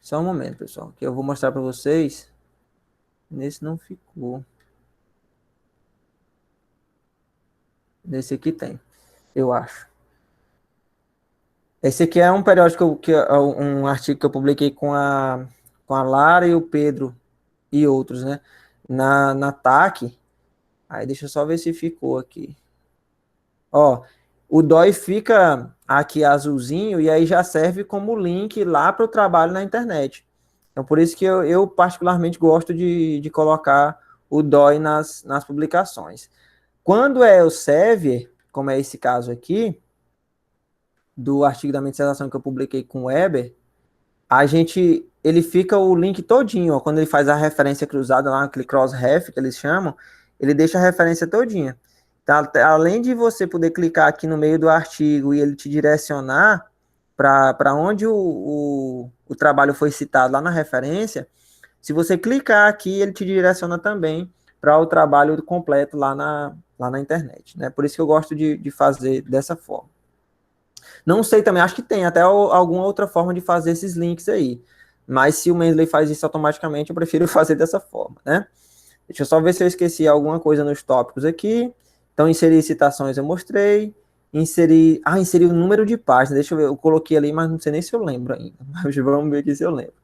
Só um momento, pessoal, que eu vou mostrar para vocês. Nesse não ficou. Nesse aqui tem, eu acho. Esse aqui é um periódico, um artigo que eu publiquei com a Lara e o Pedro e outros, né? Na TAC. Aí deixa eu só ver se ficou aqui. Ó, o DOI fica aqui azulzinho e aí já serve como link lá para o trabalho na internet. Então, por isso que eu particularmente gosto de colocar o DOI nas publicações. Quando é o Sevier, como é esse caso aqui, do artigo da minha dissertação que eu publiquei com o Weber, ele fica o link todinho, ó, quando ele faz a referência cruzada lá, aquele cross-ref que eles chamam, ele deixa a referência todinha. Então, além de você poder clicar aqui no meio do artigo e ele te direcionar para onde o trabalho foi citado lá na referência, se você clicar aqui, ele te direciona também para o trabalho completo lá na internet, né? Por isso que eu gosto de fazer dessa forma. Não sei também, acho que tem até alguma outra forma de fazer esses links aí. Mas se o Mendeley faz isso automaticamente, eu prefiro fazer dessa forma, né? Deixa eu só ver se eu esqueci alguma coisa nos tópicos aqui. Então, inserir citações eu mostrei. Inserir o número de páginas. Deixa eu ver, eu coloquei ali, mas não sei nem se eu lembro ainda. Mas vamos ver aqui se eu lembro.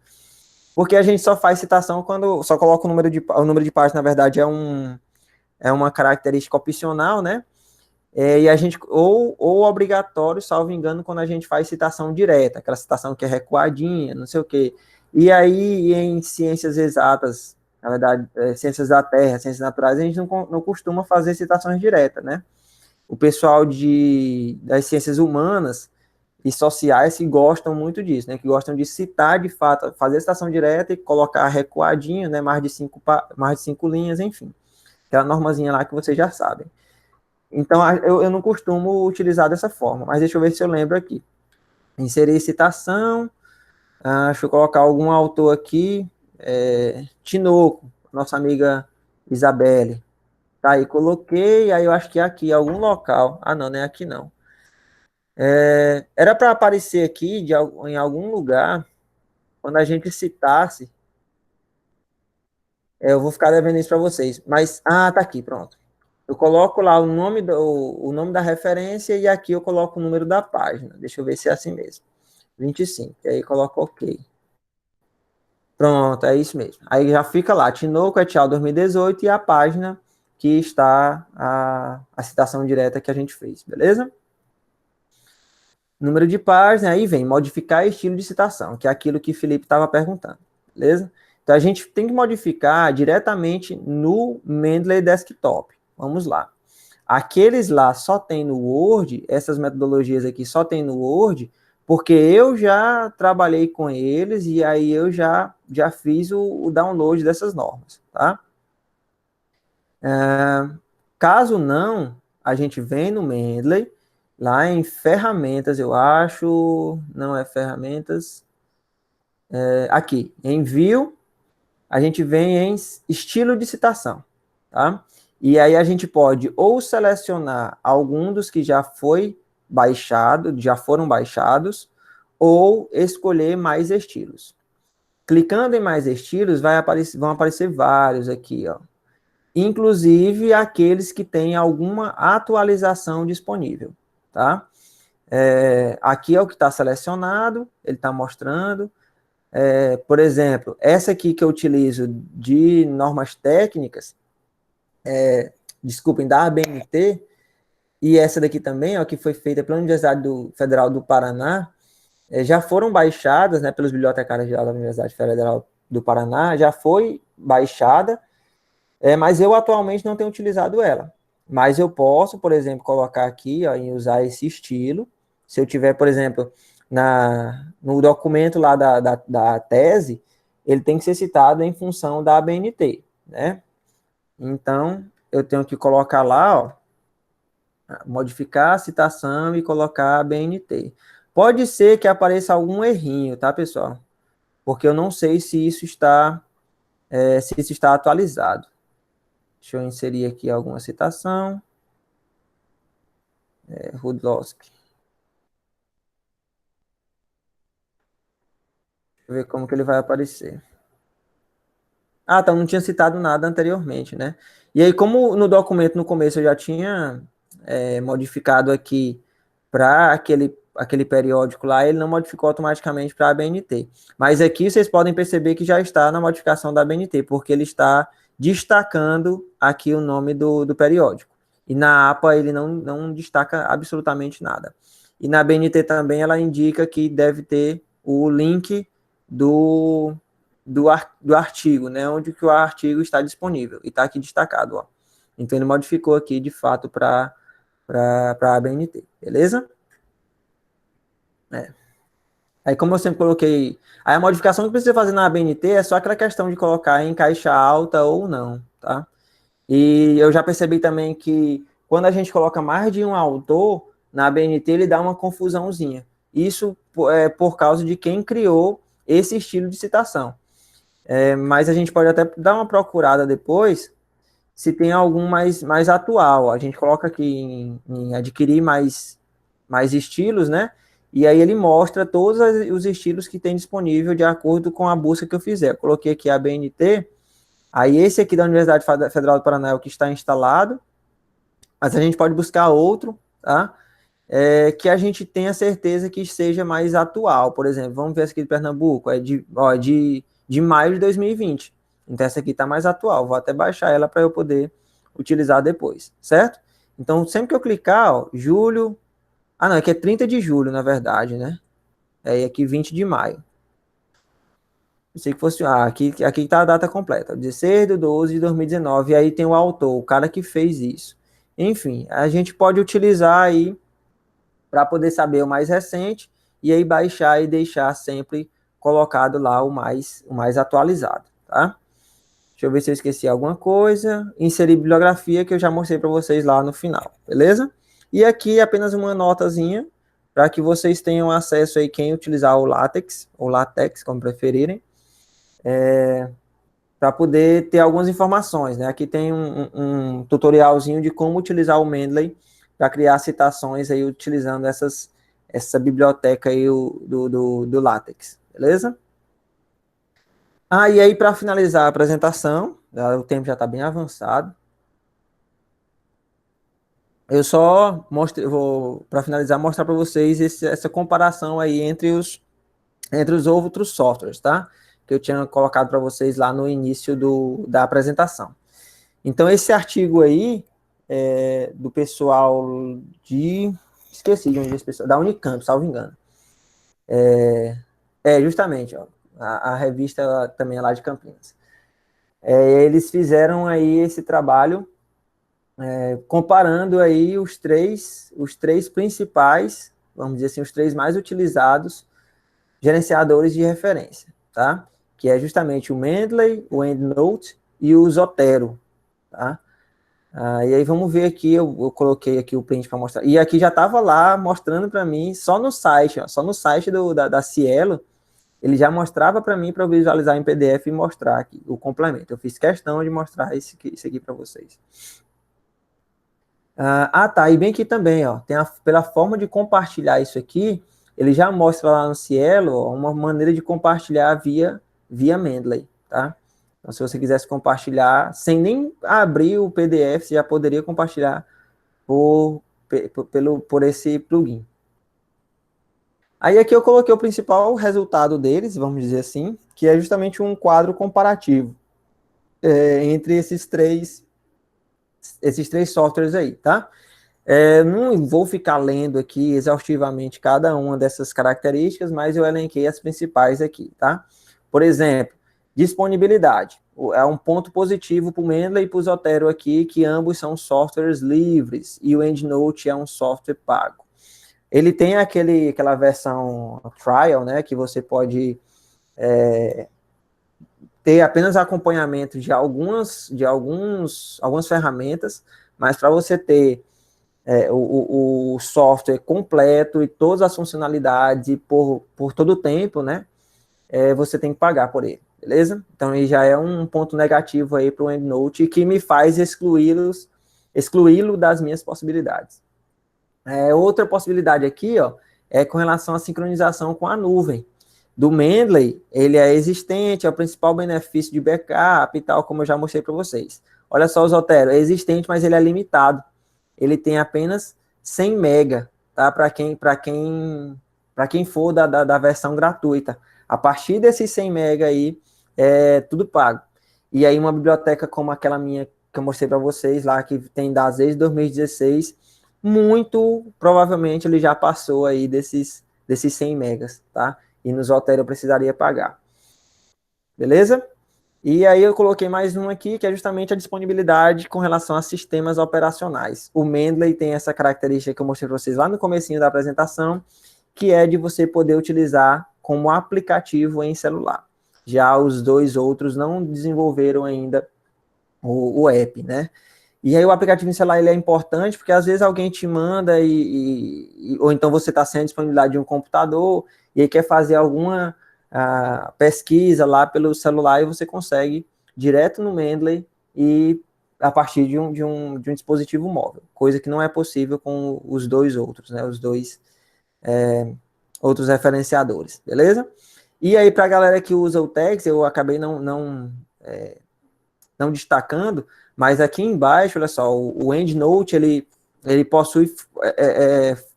Porque a gente só faz citação quando só coloca o número de páginas, na verdade, é uma característica opcional, né? E a gente, ou obrigatório, salvo engano, quando a gente faz citação direta, aquela citação que é recuadinha, não sei o quê. E aí, em ciências exatas, na verdade, ciências da Terra, ciências naturais, a gente não costuma fazer citações diretas, né? O pessoal das ciências humanas e sociais que gostam muito disso, né? Que gostam de citar, de fato, fazer citação direta e colocar recuadinho, né? Mais de cinco linhas, enfim. Aquela normazinha lá que vocês já sabem. Então, eu não costumo utilizar dessa forma, mas deixa eu ver se eu lembro aqui. Inserir citação, deixa eu colocar algum autor aqui, Tinoco, nossa amiga Isabelle. Tá aí, coloquei, aí eu acho que é aqui, algum local. Ah, não é aqui não. Era para aparecer aqui em algum lugar, quando a gente citasse, eu vou ficar devendo isso para vocês, mas, tá aqui, pronto. Eu coloco lá o nome da referência e aqui eu coloco o número da página. Deixa eu ver se é assim mesmo. 25. E aí coloco OK. Pronto, é isso mesmo. Aí já fica lá, Tinoco et al. 2018 e a página que está a citação direta que a gente fez, beleza? Número de página, aí vem modificar estilo de citação, que é aquilo que o Felipe estava perguntando, beleza? Então a gente tem que modificar diretamente no Mendeley Desktop. Vamos lá. Aqueles lá só tem no Word, essas metodologias aqui só tem no Word, porque eu já trabalhei com eles e aí eu já fiz o download dessas normas, tá? Caso não, a gente vem no Mendeley, lá em ferramentas, eu acho, não é ferramentas, aqui, em View, a gente vem em estilo de citação, tá? E aí a gente pode ou selecionar algum dos que já foram baixados, ou escolher mais estilos. Clicando em mais estilos, vão aparecer vários aqui, ó. Inclusive aqueles que têm alguma atualização disponível, tá? Aqui é o que está selecionado, ele está mostrando. Por exemplo, essa aqui que eu utilizo de normas técnicas, desculpem, da ABNT, e essa daqui também, ó, que foi feita pela Universidade Federal do Paraná, já foram baixadas, né, pelos bibliotecários da Universidade Federal do Paraná, já foi baixada, mas eu atualmente não tenho utilizado ela. Mas eu posso, por exemplo, colocar aqui, ó, em usar esse estilo. Se eu tiver, por exemplo, no documento lá da tese, ele tem que ser citado em função da ABNT, né? Então, eu tenho que colocar lá, ó, modificar a citação e colocar a ABNT. Pode ser que apareça algum errinho, tá, pessoal? Porque eu não sei se isso está atualizado. Deixa eu inserir aqui alguma citação. Rudlowski. Deixa eu ver como que ele vai aparecer. Então não tinha citado nada anteriormente, né? E aí, como no documento no começo eu já tinha modificado aqui para aquele periódico lá, ele não modificou automaticamente para a ABNT. Mas aqui vocês podem perceber que já está na modificação da ABNT, porque ele está destacando aqui o nome do periódico. E na APA ele não destaca absolutamente nada. E na ABNT também ela indica que deve ter o link do do artigo, né? Onde que o artigo está disponível. E está aqui destacado, ó. Então, ele modificou aqui, de fato, para a ABNT, beleza? Aí, como eu sempre coloquei... Aí, a modificação que precisa fazer na ABNT é só aquela questão de colocar em caixa alta ou não, tá? E eu já percebi também que quando a gente coloca mais de um autor, na ABNT ele dá uma confusãozinha. Isso é por causa de quem criou esse estilo de citação. Mas a gente pode até dar uma procurada depois, se tem algum mais atual. A gente coloca aqui em adquirir mais estilos, né? E aí ele mostra todos os estilos que tem disponível de acordo com a busca que eu fizer. Eu coloquei aqui a ABNT, aí esse aqui da Universidade Federal do Paraná é o que está instalado, mas a gente pode buscar outro, tá? Que a gente tenha certeza que seja mais atual. Por exemplo, vamos ver esse aqui de Pernambuco, de maio de 2020. Então essa aqui está mais atual, vou até baixar ela para eu poder utilizar depois, certo? Então sempre que eu clicar, ó, julho... Ah, não, aqui é 30 de julho, na verdade, né? E aqui 20 de maio. Pensei que fosse... aqui está a data completa. 16/12 de 2019. E aí tem o autor, o cara que fez isso. Enfim, a gente pode utilizar aí para poder saber o mais recente e aí baixar e deixar sempre colocado lá o mais atualizado, tá? Deixa eu ver se eu esqueci alguma coisa. Inserir bibliografia, que eu já mostrei para vocês lá no final, beleza? E aqui apenas uma notazinha para que vocês tenham acesso aí, quem utilizar o LaTeX, ou LaTeX, como preferirem, para poder ter algumas informações, né? Aqui tem um tutorialzinho de como utilizar o Mendeley para criar citações aí utilizando essa biblioteca aí do LaTeX, beleza? E aí para finalizar a apresentação, o tempo já está bem avançado, eu só vou, para finalizar, mostrar para vocês essa comparação aí entre os outros softwares, tá? Que eu tinha colocado para vocês lá no início da apresentação. Então, esse artigo aí do pessoal esqueci de onde é esse pessoal, da Unicamp, salvo engano. Justamente, ó, a revista também é lá de Campinas. Eles fizeram aí esse trabalho comparando aí os três principais, vamos dizer assim, os três mais utilizados gerenciadores de referência, tá? Que é justamente o Mendeley, o EndNote e o Zotero, tá? E aí vamos ver aqui, eu coloquei aqui o print para mostrar. E aqui já estava lá mostrando para mim, só no site, ó, só no site da Cielo, ele já mostrava para mim para eu visualizar em PDF e mostrar aqui o complemento. Eu fiz questão de mostrar isso aqui para vocês. Tá, e bem aqui também, ó, pela forma de compartilhar isso aqui, ele já mostra lá no Cielo, ó, uma maneira de compartilhar via Mendeley, tá? Então, se você quisesse compartilhar, sem nem abrir o PDF, você já poderia compartilhar por esse plugin. Aí aqui eu coloquei o principal resultado deles, vamos dizer assim, que é justamente um quadro comparativo entre esses três softwares aí, tá? Não vou ficar lendo aqui exaustivamente cada uma dessas características, mas eu elenquei as principais aqui, tá? Por exemplo, disponibilidade. É um ponto positivo para o Mendeley e para o Zotero aqui, que ambos são softwares livres, e o EndNote é um software pago. Ele tem aquela versão trial, né, que você pode ter apenas acompanhamento de algumas ferramentas, mas para você ter o software completo e todas as funcionalidades por todo o tempo, né, você tem que pagar por ele, beleza? Então, ele já é um ponto negativo aí para o EndNote que me faz excluí-lo das minhas possibilidades. Outra possibilidade aqui, ó, é com relação à sincronização com a nuvem. Do Mendeley, ele é existente, é o principal benefício de backup e tal, como eu já mostrei para vocês. Olha só o Zotero, é existente, mas ele é limitado. Ele tem apenas 100 MB, tá? Para quem for da versão gratuita. A partir desses 100 MB aí, é tudo pago. E aí uma biblioteca como aquela minha que eu mostrei para vocês lá, que tem dados desde 2016, muito provavelmente ele já passou aí desses 100 megas, tá? E no Zotero eu precisaria pagar. beleza? E aí eu coloquei mais um aqui, que é justamente a disponibilidade com relação a sistemas operacionais. O Mendeley tem essa característica que eu mostrei para vocês lá no comecinho da apresentação, que é de você poder utilizar como aplicativo em celular. Já os dois outros não desenvolveram ainda o app, né? E aí o aplicativo em celular ele é importante porque às vezes alguém te manda ou então você está sem a disponibilidade de um computador e aí quer fazer alguma pesquisa lá pelo celular e você consegue direto no Mendeley e a partir de um dispositivo móvel, coisa que não é possível com os dois outros, né? Os dois outros referenciadores, beleza? E aí para a galera que usa o Tex, eu acabei não destacando, mas aqui embaixo, olha só, o EndNote, ele possui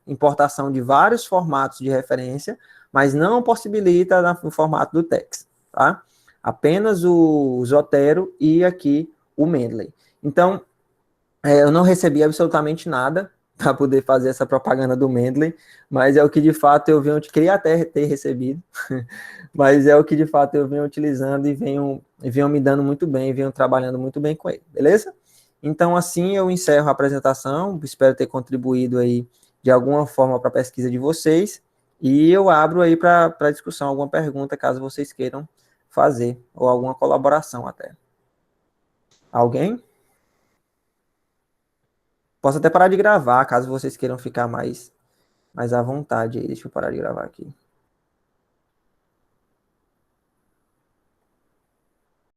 importação de vários formatos de referência, mas não possibilita no formato do Tex, tá? Apenas o Zotero e aqui o Mendeley. Então, eu não recebi absolutamente nada para poder fazer essa propaganda do Mendeley, mas é o que de fato eu venho, queria até ter recebido, mas é o que de fato eu venho utilizando e venho me dando muito bem, venho trabalhando muito bem com ele, beleza? Então assim eu encerro a apresentação, espero ter contribuído aí de alguma forma para a pesquisa de vocês, e eu abro aí para discussão alguma pergunta, caso vocês queiram fazer, ou alguma colaboração até. Alguém? Posso até parar de gravar, caso vocês queiram ficar mais à vontade aí. Deixa eu parar de gravar aqui.